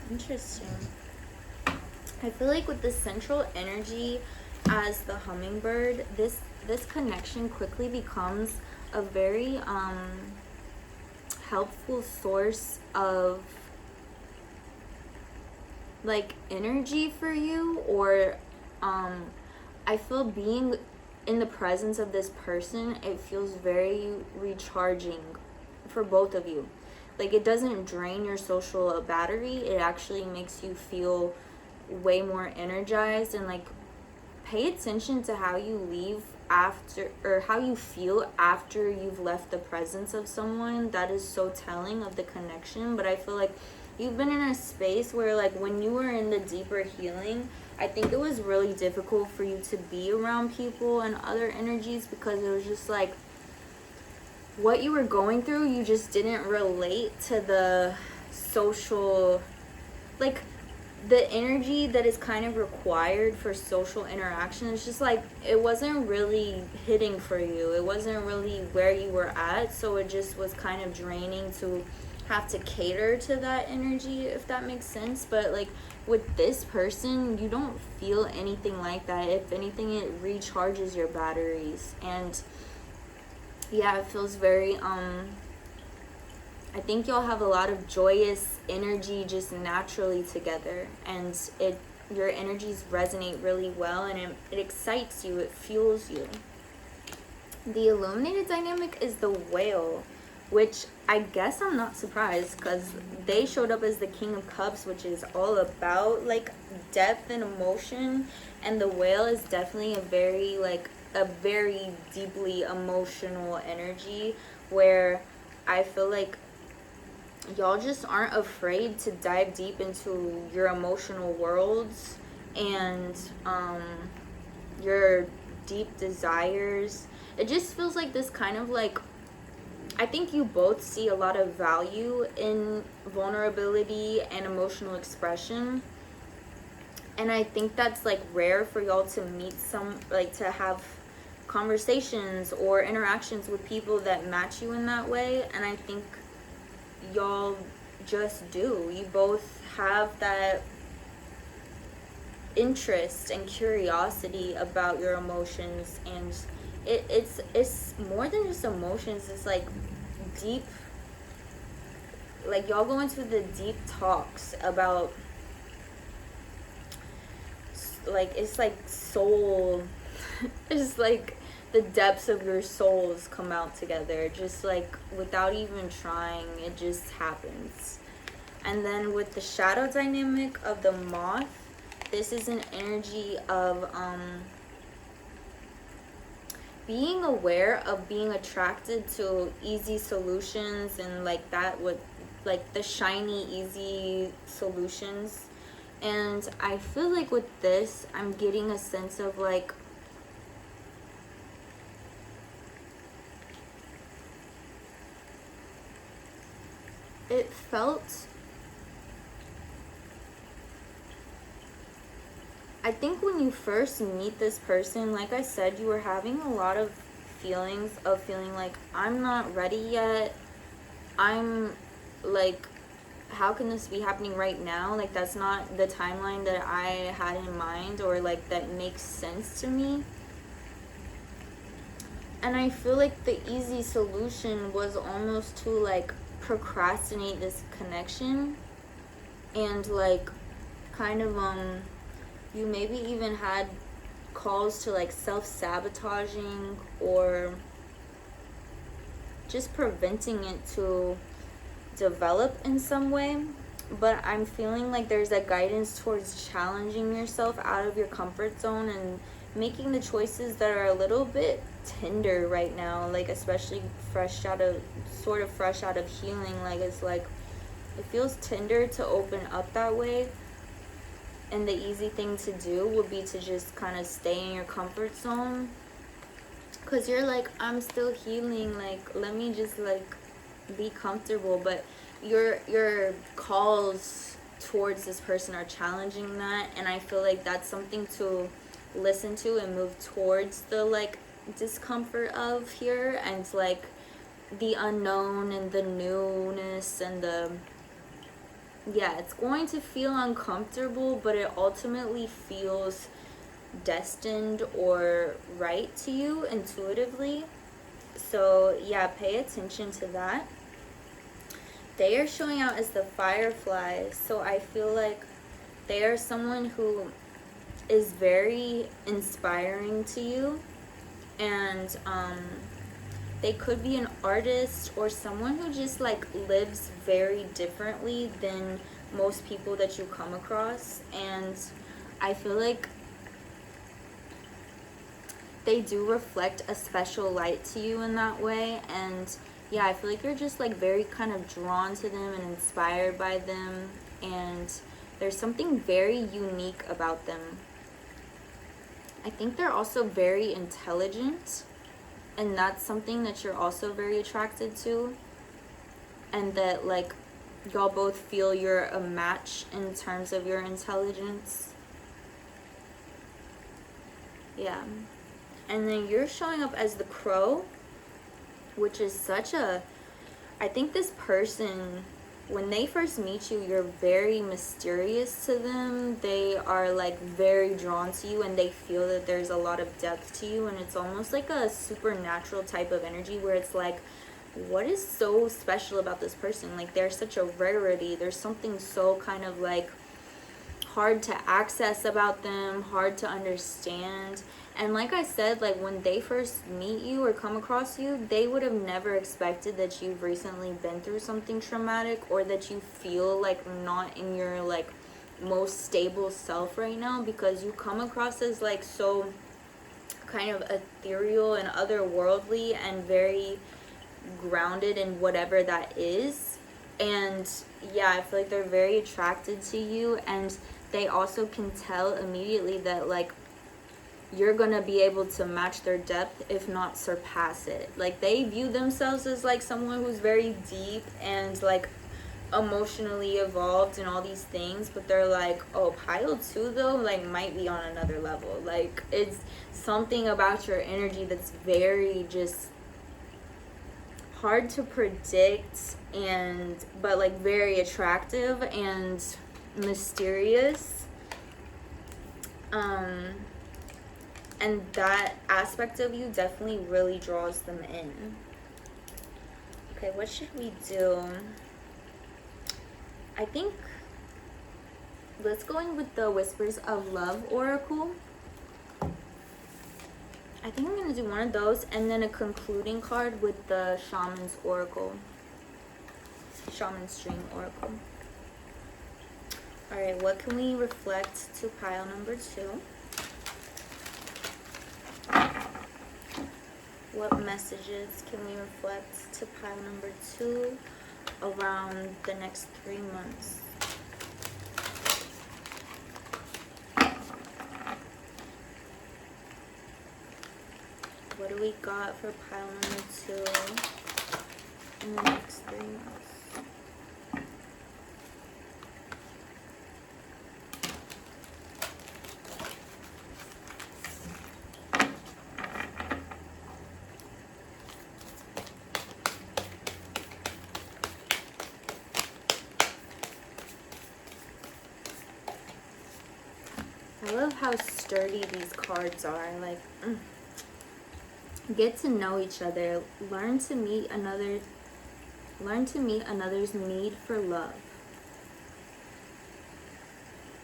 Interesting. I feel like with the central energy as the hummingbird, this connection quickly becomes a very helpful source of like energy for you, or I feel being in the presence of this person, it feels very recharging for both of you. Like, it doesn't drain your social battery. It actually makes you feel way more energized. And, like, pay attention to how you leave after, or how you feel after you've left the presence of someone. That is so telling of the connection. But I feel like you've been in a space where, like, when you were in the deeper healing, I think it was really difficult for you to be around people and other energies, because it was just like, what you were going through, you just didn't relate to the social, like, the energy that is kind of required for social interaction. It's just like, it wasn't really hitting for you. It wasn't really where you were at, so it just was kind of draining to have to cater to that energy, if that makes sense. But, like, with this person, you don't feel anything like that. If anything, it recharges your batteries. And yeah, it feels very I think y'all have a lot of joyous energy just naturally together, and your energies resonate really well, and it excites you, it fuels you. The illuminated dynamic is the whale, which I guess I'm not surprised, because they showed up as the King of Cups, which is all about, like, depth and emotion, and the whale is definitely a very deeply emotional energy, where I feel like y'all just aren't afraid to dive deep into your emotional worlds and your deep desires. It just feels like this kind of, like, I think you both see a lot of value in vulnerability and emotional expression. And I think that's, like, rare for y'all to meet to have conversations or interactions with people that match you in that way. And I think y'all just do. You both have that interest and curiosity about your emotions, and it's more than just emotions. It's like deep, like, y'all go into the deep talks about, like, it's like soul it's like the depths of your souls come out together, just like without even trying. It just happens. And then with the shadow dynamic of the moth, this is an energy of being aware of being attracted to easy solutions and like that with like the shiny easy solutions. And I feel like with this, I'm getting a sense of like it felt, I think when you first meet this person, like I said, you were having a lot of feelings of feeling like, I'm not ready yet. I'm like, how can this be happening right now? Like, that's not the timeline that I had in mind, or like that makes sense to me. And I feel like the easy solution was almost to like procrastinate this connection, and like kind of you maybe even had calls to like self-sabotaging or just preventing it to develop in some way. But I'm feeling like there's a guidance towards challenging yourself out of your comfort zone and making the choices that are a little bit tender right now, like especially fresh out of healing. Like it's like it feels tender to open up that way, and the easy thing to do would be to just kind of stay in your comfort zone, because you're like, I'm still healing, like let me just like be comfortable. But your calls towards this person are challenging that, and I feel like that's something to listen to and move towards the like discomfort of here, and like the unknown and the newness and the, yeah, it's going to feel uncomfortable, but it ultimately feels destined or right to you intuitively. So yeah, pay attention to that. They are showing out as the fireflies, so I feel like they are someone who is very inspiring to you, and they could be an artist or someone who just like lives very differently than most people that you come across. And I feel like they do reflect a special light to you in that way. And yeah, I feel like you're just like very kind of drawn to them and inspired by them, and there's something very unique about them. I think they're also very intelligent, and that's something that you're also very attracted to, and that like y'all both feel you're a match in terms of your intelligence. Yeah. And then you're showing up as the crow, which is such a, I think this person, when they first meet you, you're very mysterious to them. They are like very drawn to you, and they feel that there's a lot of depth to you, and it's almost like a supernatural type of energy where it's like, what is so special about this person? Like they're such a rarity. There's something so kind of like hard to access about them, hard to understand. And like I said, like when they first meet you or come across you, they would have never expected that you've recently been through something traumatic, or that you feel like not in your like most stable self right now, because you come across as like so kind of ethereal and otherworldly and very grounded in whatever that is. And yeah, I feel like they're very attracted to you, and they also can tell immediately that like you're gonna be able to match their depth, if not surpass it. Like they view themselves as like someone who's very deep and like emotionally evolved and all these things, but they're like, oh, pile 2 though like might be on another level. Like it's something about your energy that's very just hard to predict, and but like very attractive and mysterious. And that aspect of you definitely really draws them in. Okay, what should we do? I think let's go in with the Whispers of Love Oracle. I think I'm going to do one of those, and then a concluding card with the Shaman's Oracle. Shaman String Oracle. Alright, what can we reflect to pile number 2? What messages can we reflect to pile number 2 around the next 3 months? What do we got for pile number 2 in the next 3 months? I love how sturdy these cards are. Like, get to know each other. Learn to meet another's need for love.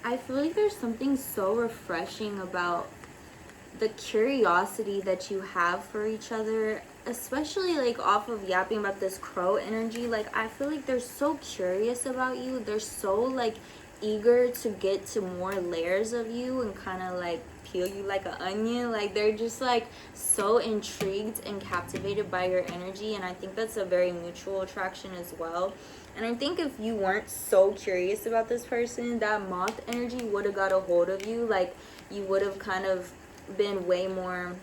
I feel like there's something so refreshing about the curiosity that you have for each other, especially like off of yapping about this crow energy. Like, I feel like they're so curious about you. They're so like eager to get to more layers of you and kind of like peel you like an onion. Like, they're just like so intrigued and captivated by your energy, and I think that's a very mutual attraction as well. And I think if you weren't so curious about this person, that moth energy would have got a hold of you. Like, you would have kind of been way more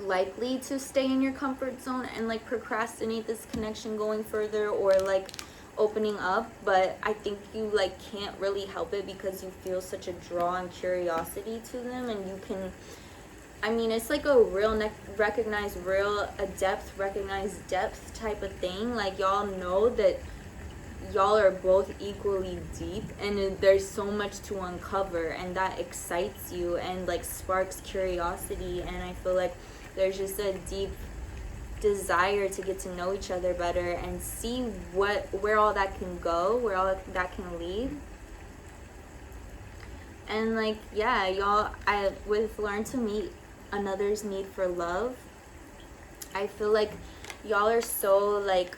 likely to stay in your comfort zone and like procrastinate this connection going further, or like opening up. But I think you like can't really help it because you feel such a draw and curiosity to them, and you can, I mean, it's like a real recognize depth type of thing. Like, y'all know that y'all are both equally deep, and there's so much to uncover, and that excites you and like sparks curiosity. And I feel like there's just a deep desire to get to know each other better and see where all that can go, where all that can lead. And like, yeah, y'all, with learn to meet another's need for love, I feel like y'all are so like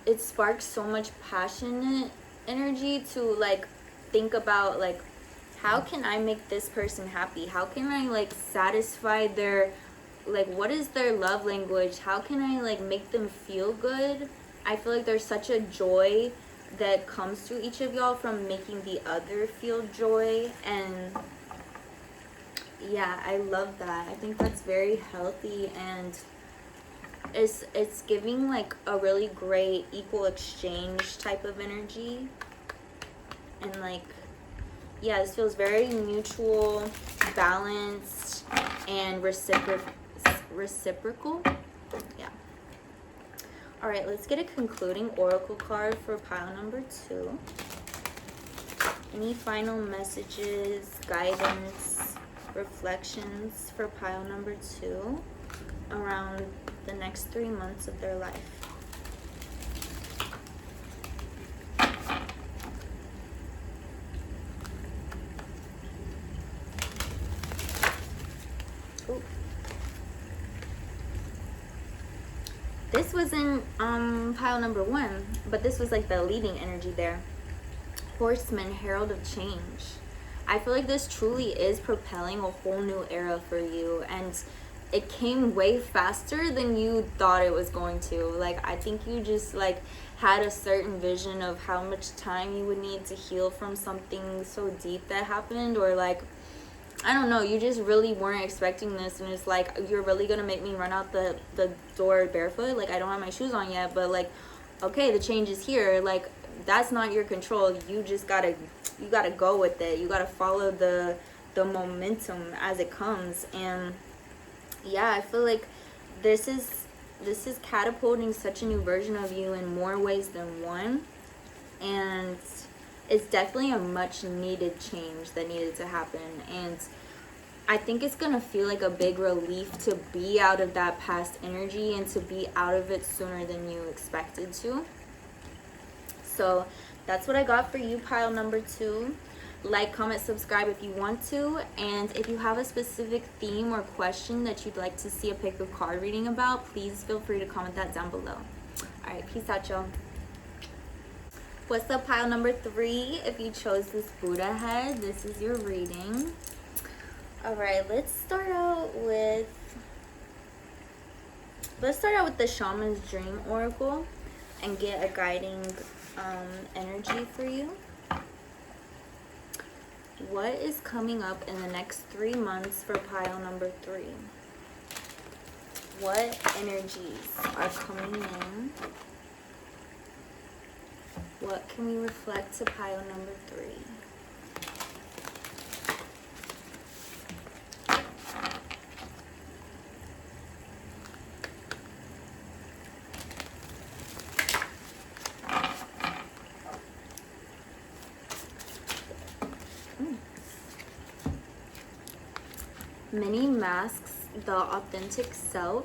it sparks so much passionate energy to like think about like, how can I make this person happy? How can I like satisfy their, like, what is their love language? How can I like make them feel good? I feel like there's such a joy that comes to each of y'all from making the other feel joy. And yeah, I love that. I think that's very healthy, and it's giving like a really great equal exchange type of energy. And like, yeah, this feels very mutual, balanced, and reciprocal. Yeah. All right, let's get a concluding oracle card for pile number 2. Any final messages, guidance, reflections for pile number 2 around the next 3 months of their life? Ooh. This was in pile number 1, but this was like the leading energy there. Horseman, herald of change. I feel like this truly is propelling a whole new era for you, and it came way faster than you thought it was going to. Like, I think you just like had a certain vision of how much time you would need to heal from something so deep that happened, or like, I don't know, you just really weren't expecting this, and it's like, you're really gonna make me run out the door barefoot? Like, I don't have my shoes on yet, but like, okay, the change is here. Like, that's not your control. You just gotta go with it. You gotta follow the momentum as it comes. And yeah, I feel like this is catapulting such a new version of you in more ways than one, and it's definitely a much needed change that needed to happen. And I think it's gonna feel like a big relief to be out of that past energy and to be out of it sooner than you expected to. So that's what I got for you, pile number 2. Like, comment, subscribe if you want to. And if you have a specific theme or question that you'd like to see a pick of card reading about, please feel free to comment that down below. All right, peace out, y'all. What's up, pile number 3? If you chose this Buddha head, this is your reading. All right, let's start out with the Shaman's Dream Oracle and get a guiding energy for you. What is coming up in the next 3 months for pile number 3? What energies are coming in? What can we reflect to pile number 3? Many masks, the authentic self,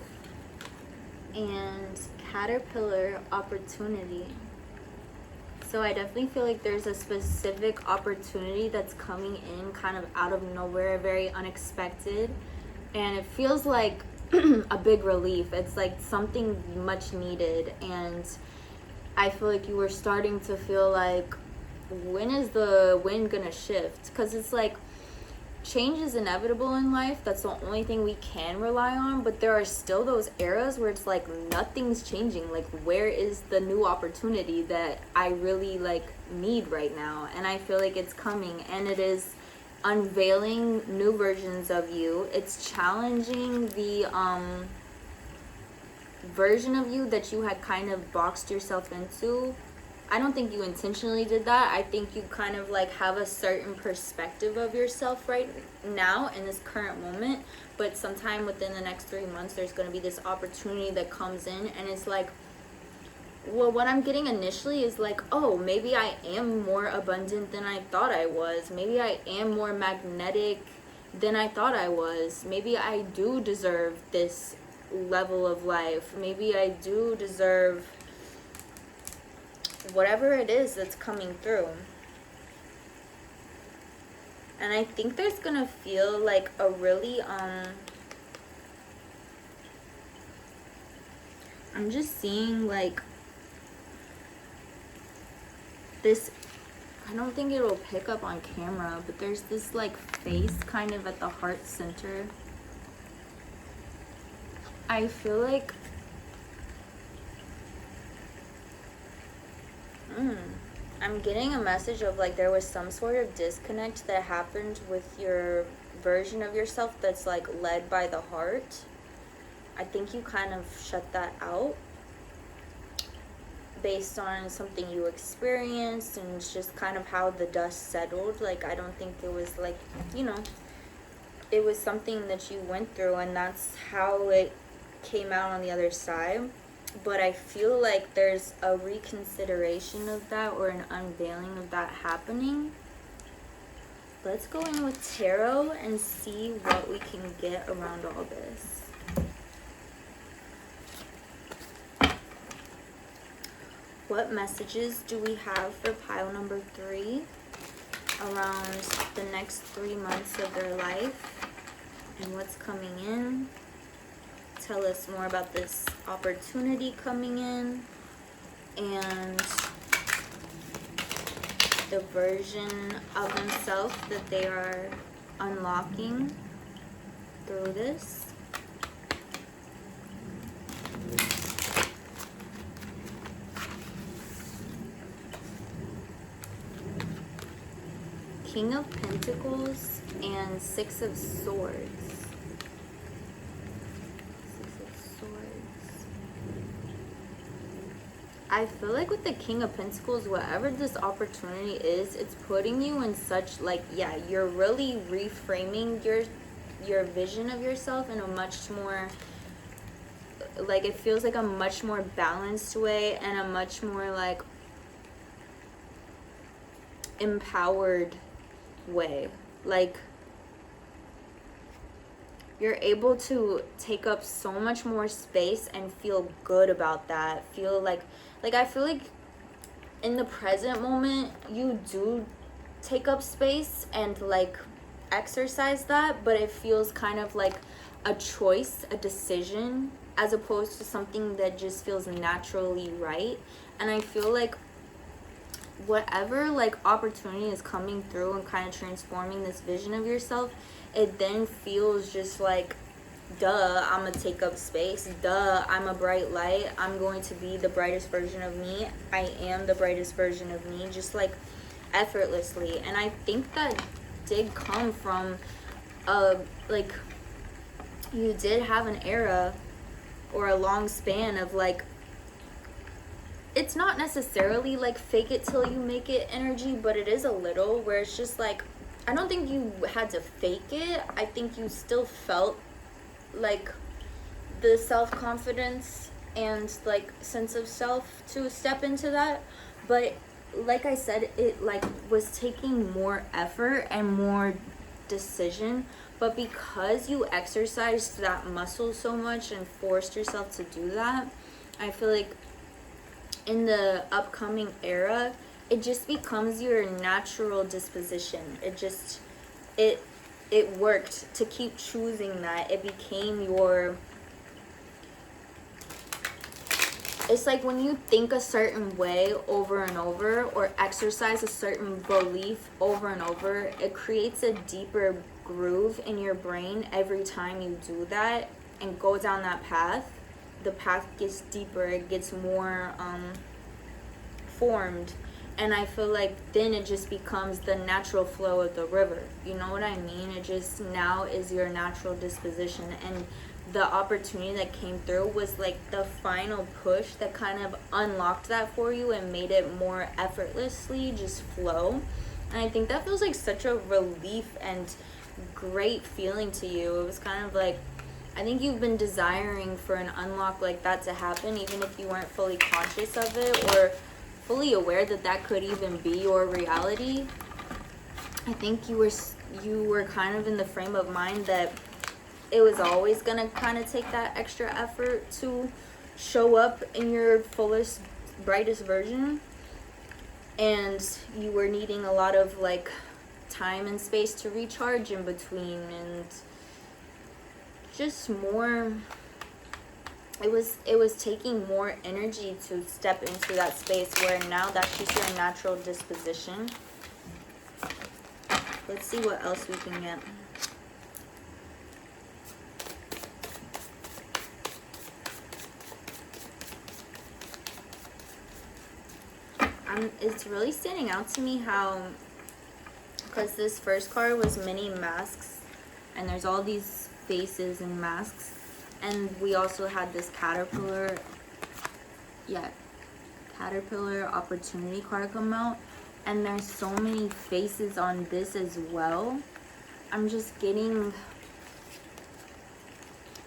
and caterpillar opportunity. So I definitely feel like there's a specific opportunity that's coming in kind of out of nowhere, very unexpected. And it feels like a big relief. It's like something much needed. And I feel like you were starting to feel like, when is the wind gonna shift? Because it's like, change is inevitable in life. That's the only thing we can rely on. But there are still those eras where it's like nothing's changing. Like, where is the new opportunity that I really like need right now? And I feel like it's coming, and it is unveiling new versions of you. It's challenging the version of you that you had kind of boxed yourself into. I don't think you intentionally did that. I think you kind of like have a certain perspective of yourself right now in this current moment. But sometime within the next 3 months, there's going to be this opportunity that comes in. And it's like, well, what I'm getting initially is like, oh, maybe I am more abundant than I thought I was. Maybe I am more magnetic than I thought I was. Maybe I do deserve this level of life. Maybe I do deserve whatever it is that's coming through. And I think there's gonna feel like a really I'm just seeing like this, I don't think it'll pick up on camera, but there's this like face kind of at the heart center. I feel like I'm getting a message of like there was some sort of disconnect that happened with your version of yourself that's like led by the heart. I think you kind of shut that out based on something you experienced, and it's just kind of how the dust settled. Like, I don't think it was like, you know, it was something that you went through, and that's how it came out on the other side. But I feel like there's a reconsideration of that, or an unveiling of that happening. Let's go in with tarot and see what we can get around all this. What messages do we have for pile number 3 around the next 3 months of their life, and what's coming in? Tell us more about this opportunity coming in, and the version of themselves that they are unlocking through this. King of Pentacles and Six of Swords. I feel like with the King of Pentacles, whatever this opportunity is, it's putting you in such, like, yeah, you're really reframing your vision of yourself in a much more, like, it feels like a much more balanced way, and a much more, like, empowered way. Like, you're able to take up so much more space and feel good about that. Feel like I feel like in the present moment, you do take up space and like exercise that, but it feels kind of like a choice, a decision, as opposed to something that just feels naturally right. And I feel like whatever like opportunity is coming through and kind of transforming this vision of yourself, it then feels just like, duh, I'm gonna take up space. Duh, I'm a bright light. I'm going to be the brightest version of me. I am the brightest version of me, just like effortlessly. And I think that did come from like, you did have an era or a long span of like, it's not necessarily like fake it till you make it energy, but it is a little, where it's just like, I don't think you had to fake it. I think you still felt like the self-confidence and like sense of self to step into that. But like I said, it like was taking more effort and more decision. But because you exercised that muscle so much and forced yourself to do that, I feel like in the upcoming era, it just becomes your natural disposition. It worked to keep choosing that. It became your, it's like when you think a certain way over and over, or exercise a certain belief over and over, it creates a deeper groove in your brain every time you do that and go down that path. The path gets deeper, it gets more formed, and I feel like then it just becomes the natural flow of the river. You know what I mean? It just now is your natural disposition, and the opportunity that came through was like the final push that kind of unlocked that for you and made it more effortlessly just flow. And I think that feels like such a relief and great feeling to you. It was kind of like, I think you've been desiring for an unlock like that to happen, even if you weren't fully conscious of it or fully aware that that could even be your reality. I think you were kind of in the frame of mind that it was always gonna kind of take that extra effort to show up in your fullest, brightest version, and you were needing a lot of like time and space to recharge in between, and just more, it was taking more energy to step into that space, where now that's just your natural disposition. Let's see what else we can get. It's really standing out to me how, because this first card was many masks, and there's all these faces and masks, and we also had this caterpillar opportunity card come out, and there's so many faces on this as well. I'm just getting,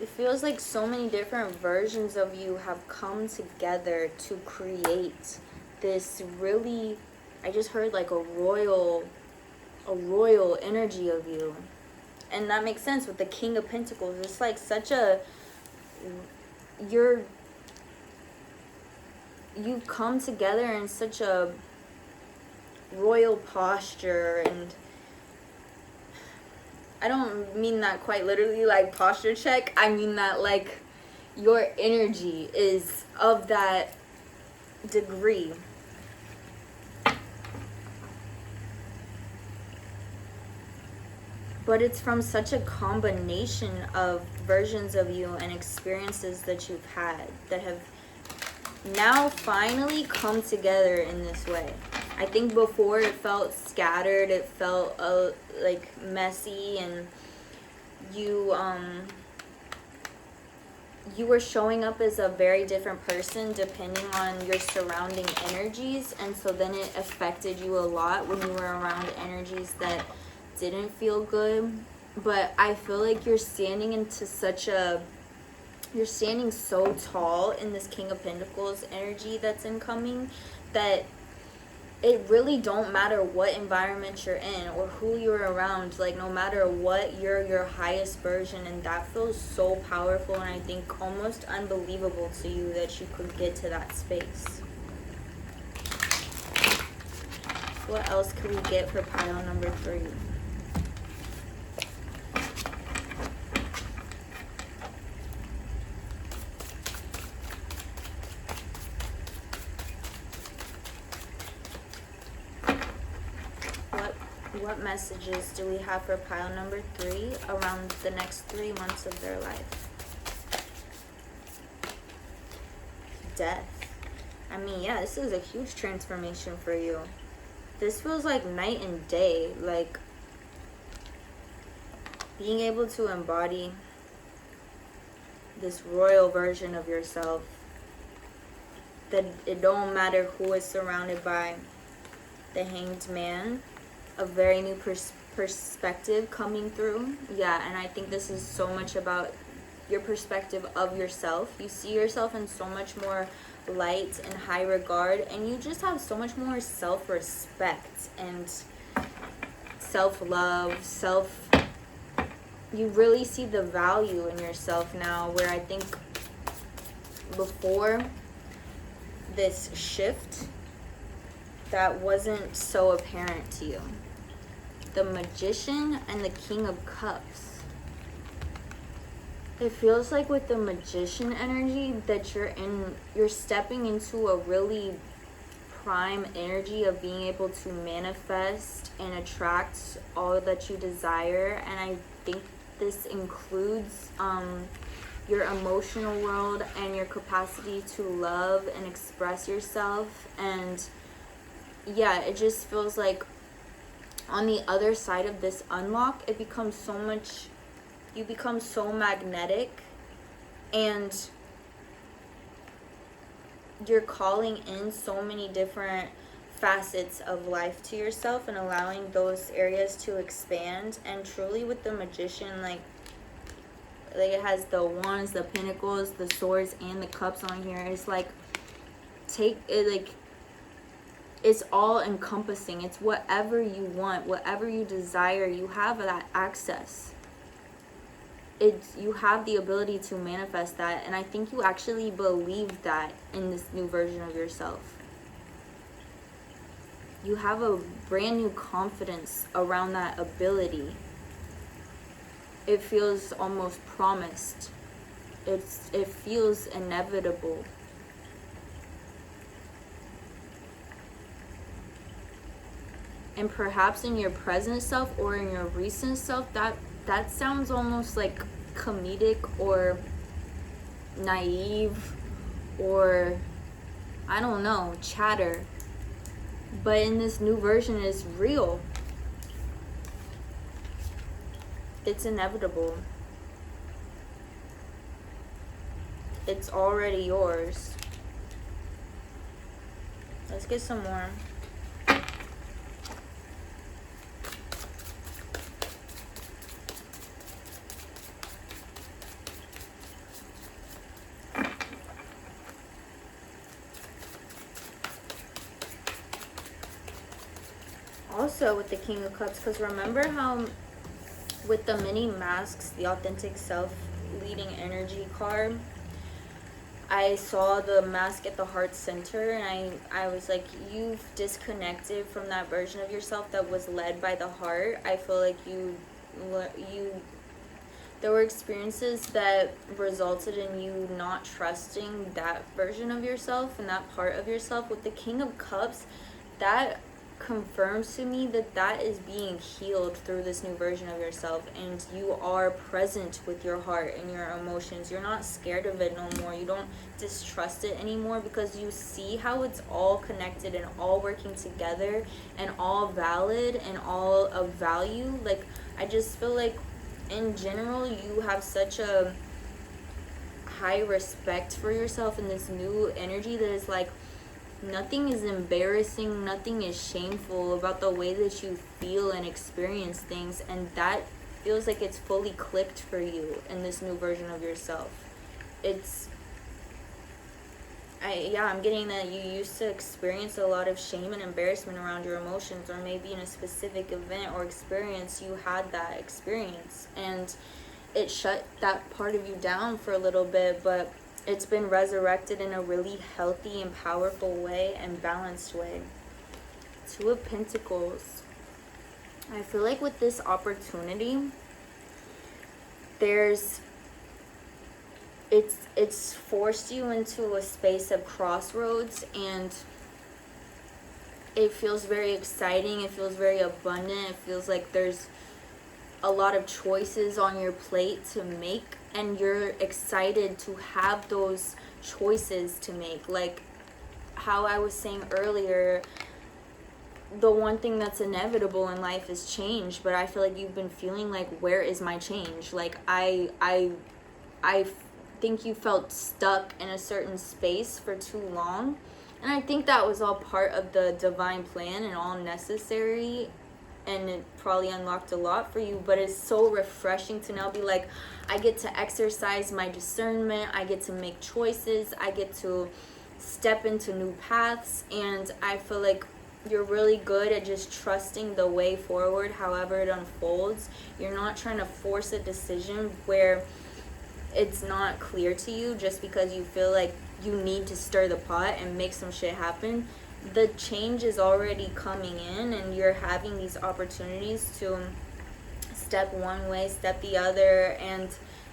it feels like so many different versions of you have come together to create this really, I just heard like a royal energy of you. And that makes sense with the King of Pentacles. It's like such a, you come together in such a royal posture, and I don't mean that quite literally like posture check. I mean that like your energy is of that degree. But it's from such a combination of versions of you and experiences that you've had that have now finally come together in this way. I think before it felt scattered, it felt like messy, and you were showing up as a very different person depending on your surrounding energies, and so then it affected you a lot when you were around energies that didn't feel good. But I feel like you're standing so tall in this King of Pentacles energy that's incoming, that it really don't matter what environment you're in or who you're around. Like, no matter what, you're your highest version, and that feels so powerful, and I think almost unbelievable to you that you could get to that space. What else could we get for pile number 3? What messages do we have for pile number 3 around the next 3 months of their life? Death. I mean, yeah, this is a huge transformation for you. This feels like night and day. Like, being able to embody this royal version of yourself. That it don't matter who is surrounded by. The Hanged Man. A very new perspective coming through. Yeah, and I think this is so much about your perspective of yourself. You see yourself in so much more light and high regard, and you just have so much more self-respect and self-love, you really see the value in yourself now, where I think before this shift, that wasn't so apparent to you. The Magician and the King of Cups. It feels like with the Magician energy that you're stepping into a really prime energy of being able to manifest and attract all that you desire. And I think this includes your emotional world and your capacity to love and express yourself. And yeah, it just feels like on the other side of this unlock, it becomes so much, you become so magnetic, and you're calling in so many different facets of life to yourself and allowing those areas to expand. And truly with the Magician, like it has the wands, the pentacles, the swords, and the cups on here. It's like, take it, like, it's all encompassing. It's whatever you want, whatever you desire, you have that access. You have the ability to manifest that, and I think you actually believe that in this new version of yourself. You have a brand new confidence around that ability. It feels almost promised. It feels inevitable. And perhaps in your present self or in your recent self, that sounds almost like comedic or naive or, I don't know, chatter. But in this new version, it's real. It's inevitable. It's already yours. Let's get some more. Also with the King of Cups, because remember how with the many masks, the authentic self leading energy card, I saw the mask at the heart center, and I was like, you've disconnected from that version of yourself that was led by the heart. I feel like there were experiences that resulted in you not trusting that version of yourself and that part of yourself. With the King of Cups, that confirms to me that is being healed through this new version of yourself, and you are present with your heart and your emotions. You're not scared of it no more. You don't distrust it anymore, because you see how it's all connected and all working together and all valid and all of value. Like, I just feel like in general you have such a high respect for yourself in this new energy that is like, nothing is embarrassing, nothing is shameful about the way that you feel and experience things, and that feels like it's fully clicked for you in this new version of yourself. I'm getting that you used to experience a lot of shame and embarrassment around your emotions, or maybe in a specific event or experience you had that experience and it shut that part of you down for a little bit, but it's been resurrected in a really healthy and powerful way and balanced way. Two of Pentacles. I feel like with this opportunity, it's forced you into a space of crossroads, and it feels very exciting, it feels very abundant, it feels like there's a lot of choices on your plate to make, and you're excited to have those choices to make. Like how I was saying earlier, the one thing that's inevitable in life is change, but I feel like you've been feeling like, where is my change? Like I think you felt stuck in a certain space for too long, and I think that was all part of the divine plan and all necessary, and it probably unlocked a lot for you. But it's so refreshing to now be like, I get to exercise my discernment, I get to make choices, I get to step into new paths, and I feel like you're really good at just trusting the way forward however it unfolds. You're not trying to force a decision where it's not clear to you just because you feel like you need to stir the pot and make some shit happen. The change is already coming in, and you're having these opportunities to step one way, step the other, and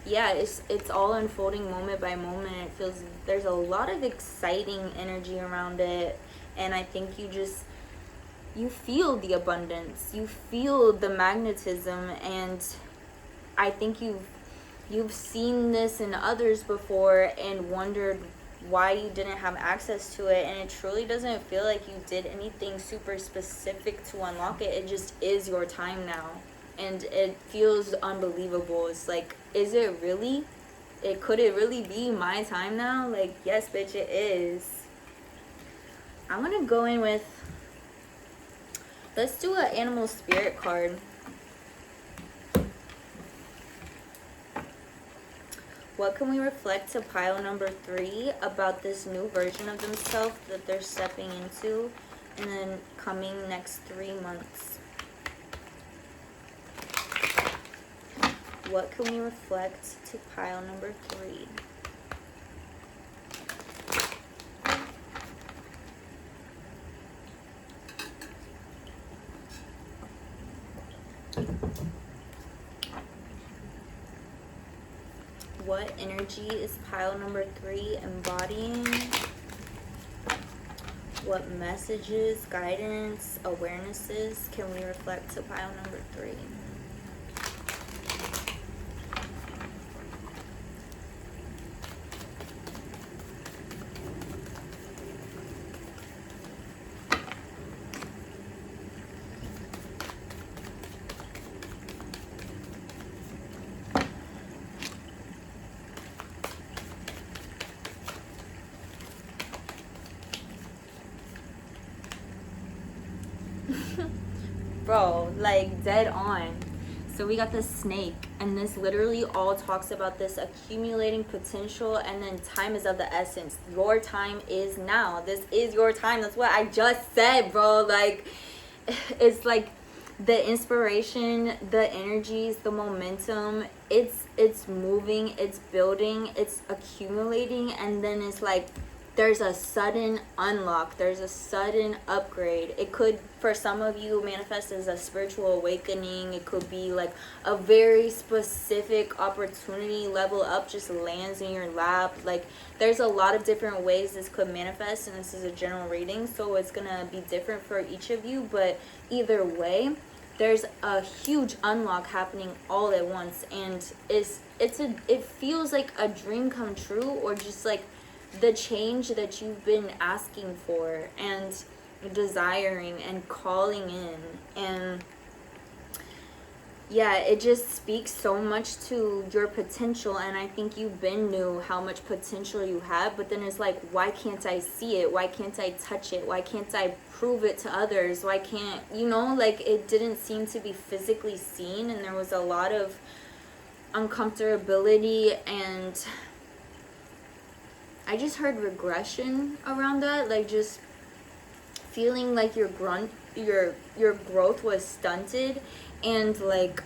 yeah, it's all unfolding moment by moment. It feels there's a lot of exciting energy around it, and I think you feel the abundance, you feel the magnetism, and I think you've seen this in others before and wondered why you didn't have access to it, and it truly doesn't feel like you did anything super specific to unlock it. It just is your time now, and it feels unbelievable. It's like, is it really? Could it really be my time now? Like, yes, bitch, it is. I'm gonna go in with, let's do an animal spirit card. What can we reflect to pile number 3 about this new version of themselves that they're stepping into and then coming next 3 months? What can we reflect to pile number 3? What energy is pile number 3 embodying? What messages, guidance, awarenesses can we reflect to pile number 3? Bro, like dead on. So we got the snake, and this literally all talks about this accumulating potential, and then time is of the essence. Your time is now. This is your time. That's what I just said, bro. Like, it's like the inspiration, the energies, the momentum, it's moving, it's building, it's accumulating, and then it's like there's a sudden unlock, there's a sudden upgrade. It could, for some of you, manifest as a spiritual awakening. It could be like a very specific opportunity, level up just lands in your lap. Like, there's a lot of different ways this could manifest, and this is a general reading, so it's gonna be different for each of you. But either way, there's a huge unlock happening all at once, and it feels like a dream come true, or just like the change that you've been asking for and desiring and calling in. And yeah, it just speaks so much to your potential, and I think you've been knew how much potential you have, but then it's like, why can't I see it? Why can't I touch it? Why can't I prove it to others? Why can't, you know, like, it didn't seem to be physically seen, and there was a lot of uncomfortability, and I just heard regression around that, like just feeling like your growth was stunted, and like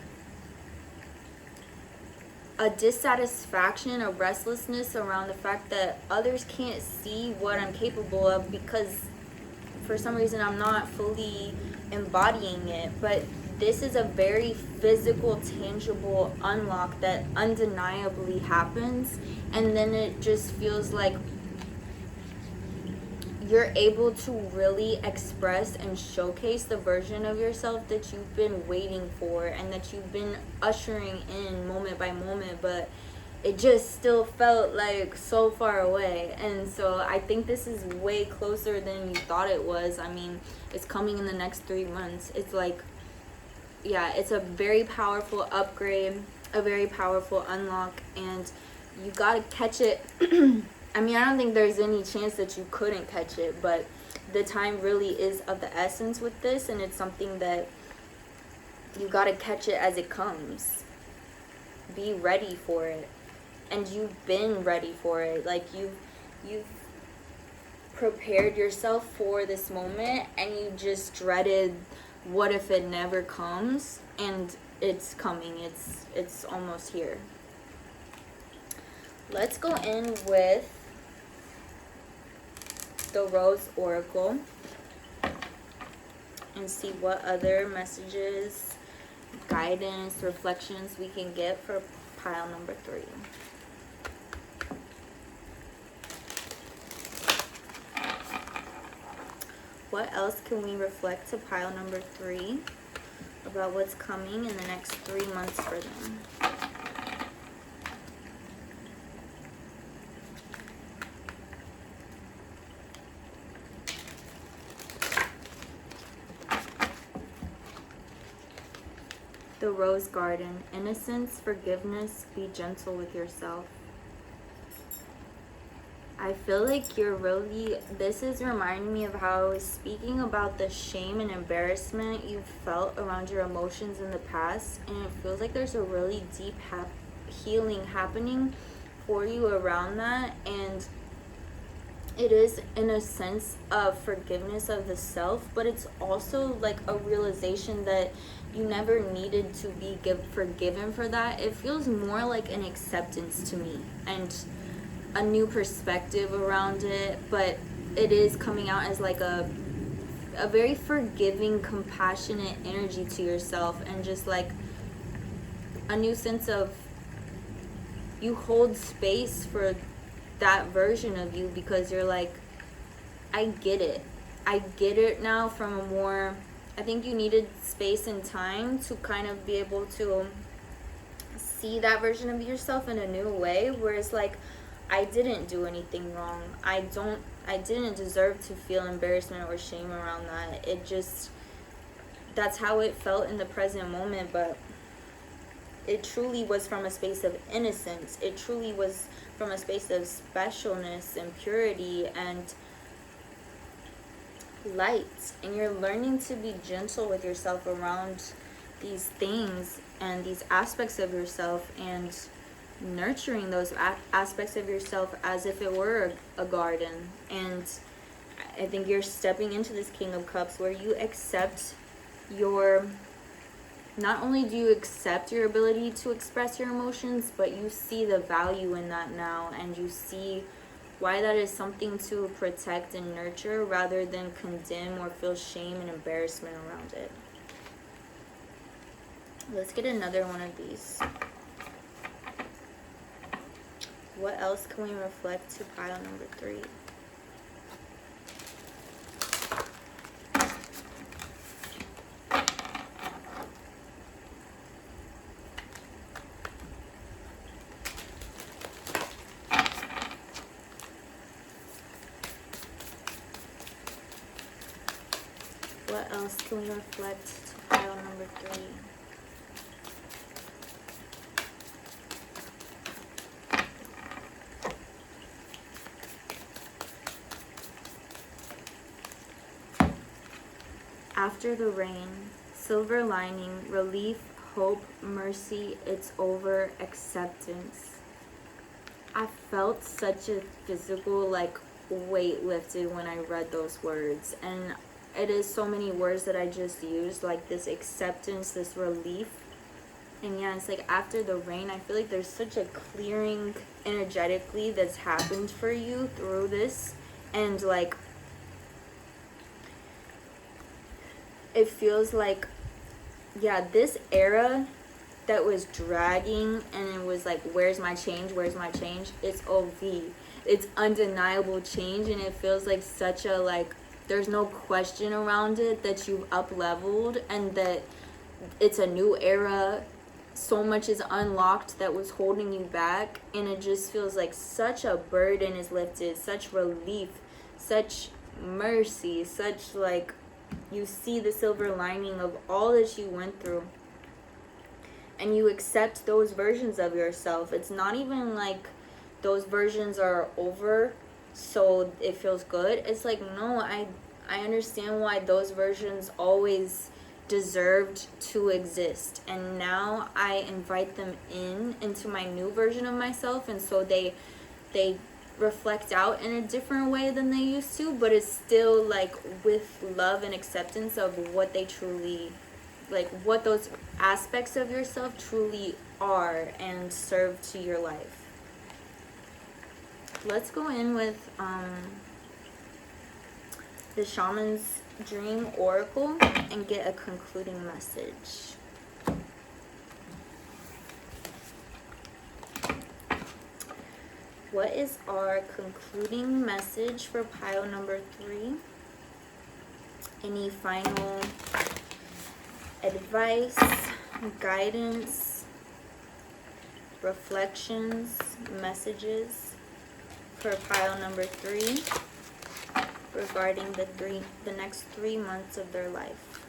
a dissatisfaction, a restlessness around the fact that others can't see what I'm capable of because for some reason I'm not fully embodying it. But this is a very physical, tangible unlock that undeniably happens, and then it just feels like you're able to really express and showcase the version of yourself that you've been waiting for and that you've been ushering in moment by moment, but it just still felt like so far away. And so I think this is way closer than you thought it was. I mean, it's coming in the next 3 months. It's like, yeah, it's a very powerful upgrade, a very powerful unlock, and you gotta catch it. I mean, I don't think there's any chance that you couldn't catch it, but the time really is of the essence with this, and it's something that you gotta catch it as it comes. Be ready for it. And you've been ready for it. Like, you've prepared yourself for this moment, and you just dreaded what if it never comes, and it's coming. It's almost here. Let's go in with the Rose Oracle and see what other messages, guidance, reflections we can get for pile number 3. What else can we reflect to pile number 3 about what's coming in the next 3 months for them? The Rose Garden. Innocence, forgiveness, be gentle with yourself. I feel like you're really, this is reminding me of how I was speaking about the shame and embarrassment you felt around your emotions in the past, and it feels like there's a really deep healing happening for you around that, and it is in a sense of forgiveness of the self, but it's also like a realization that you never needed to be forgiven for that. It feels more like an acceptance to me, and a new perspective around it, but it is coming out as like a very forgiving, compassionate energy to yourself, and just like a new sense of you hold space for that version of you, because you're like, I get it now from a more, I think you needed space and time to kind of be able to see that version of yourself in a new way, where it's like, I didn't do anything wrong. I didn't deserve to feel embarrassment or shame around that. It just, that's how it felt in the present moment, but it truly was from a space of innocence. It truly was from a space of specialness and purity and light. And you're learning to be gentle with yourself around these things and these aspects of yourself, and nurturing those aspects of yourself as if it were a garden. And I think you're stepping into this King of Cups where you accept your, not only do you accept your ability to express your emotions, but you see the value in that now, and you see why that is something to protect and nurture rather than condemn or feel shame and embarrassment around it. Let's get another one of these. What else can we reflect to pile number 3? What else can we reflect to pile number 3? After the rain, silver lining, relief, hope, mercy, it's over, acceptance. I felt such a physical like weight lifted when I read those words, and it is so many words that I just used, like this acceptance, this relief. And yeah, it's like after the rain, I feel like there's such a clearing energetically that's happened for you through this, and like it feels like, yeah, this era that was dragging and it was like, where's my change, it's OV. it's undeniable change, and it feels like such a, like, there's no question around it that you've up leveled and that it's a new era. So much is unlocked that was holding you back, and it just feels like such a burden is lifted, such relief, such mercy, such, like, you see the silver lining of all that you went through, and you accept those versions of yourself. It's not even like those versions are over so it feels good. It's like, no, I understand why those versions always deserved to exist, and now I invite them into my new version of myself, and so they reflect out in a different way than they used to, but it's still like with love and acceptance of what they truly, like, what those aspects of yourself truly are and serve to your life. Let's go in with the Shaman's Dream Oracle and get a concluding message. What is our concluding message for pile number 3? Any final advice, guidance, reflections, messages for pile number 3 regarding the next 3 months of their life?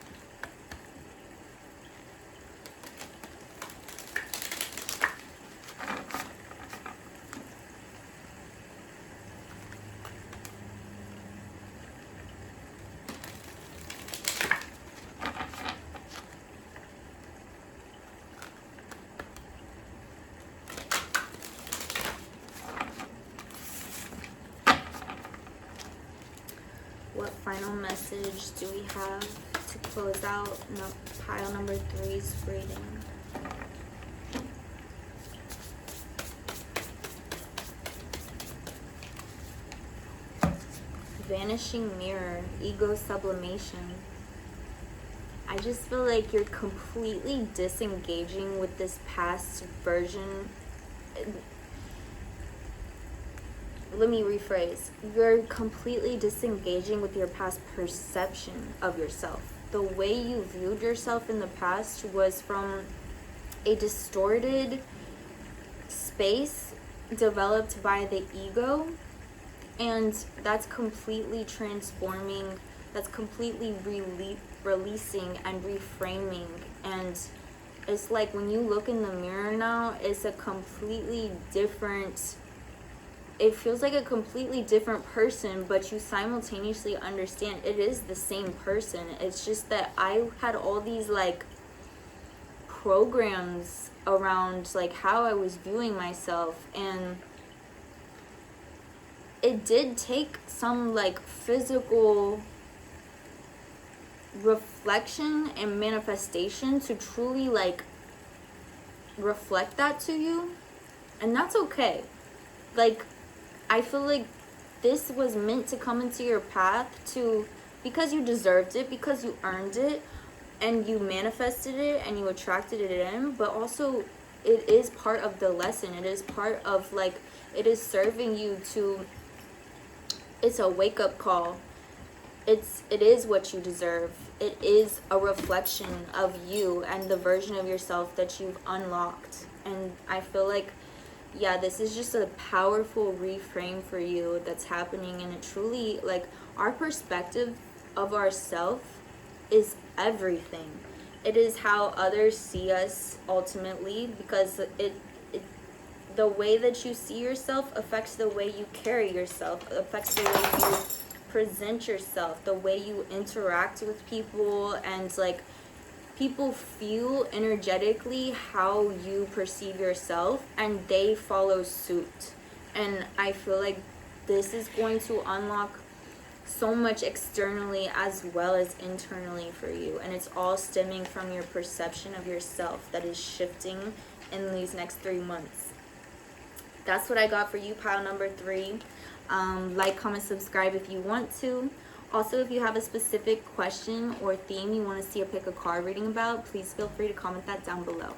What final message do we have to close out pile number 3's reading? Vanishing mirror, ego sublimation. I just feel like you're completely disengaging with this past version. Let me rephrase. You're completely disengaging with your past perception of yourself. The way you viewed yourself in the past was from a distorted space developed by the ego, and that's completely transforming, that's completely releasing and reframing. And it's like when you look in the mirror now, it's a completely different, it feels like a completely different person, but you simultaneously understand it is the same person. It's just that I had all these like programs around like how I was viewing myself, and it did take some like physical reflection and manifestation to truly like reflect that to you, and that's okay. Like, I feel like this was meant to come into your path because you deserved it, because you earned it, and you manifested it, and you attracted it in. But also, it is part of the lesson. It is part of, like, it is serving you to, it's a wake-up call. It is what you deserve. It is a reflection of you and the version of yourself that you've unlocked. And I feel like, yeah, this is just a powerful reframe for you that's happening, and it truly, like, our perspective of ourself is everything. It is how others see us ultimately, because the way that you see yourself affects the way you carry yourself, affects the way you present yourself, the way you interact with people, and like people feel energetically how you perceive yourself, and they follow suit. And I feel like this is going to unlock so much externally as well as internally for you, and it's all stemming from your perception of yourself that is shifting in these next 3 months. That's what I got for you, pile number 3. Like, comment, subscribe if you want to. Also, if you have a specific question or theme you want to see a pick a card reading about, please feel free to comment that down below.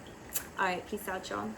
All right, peace out, y'all.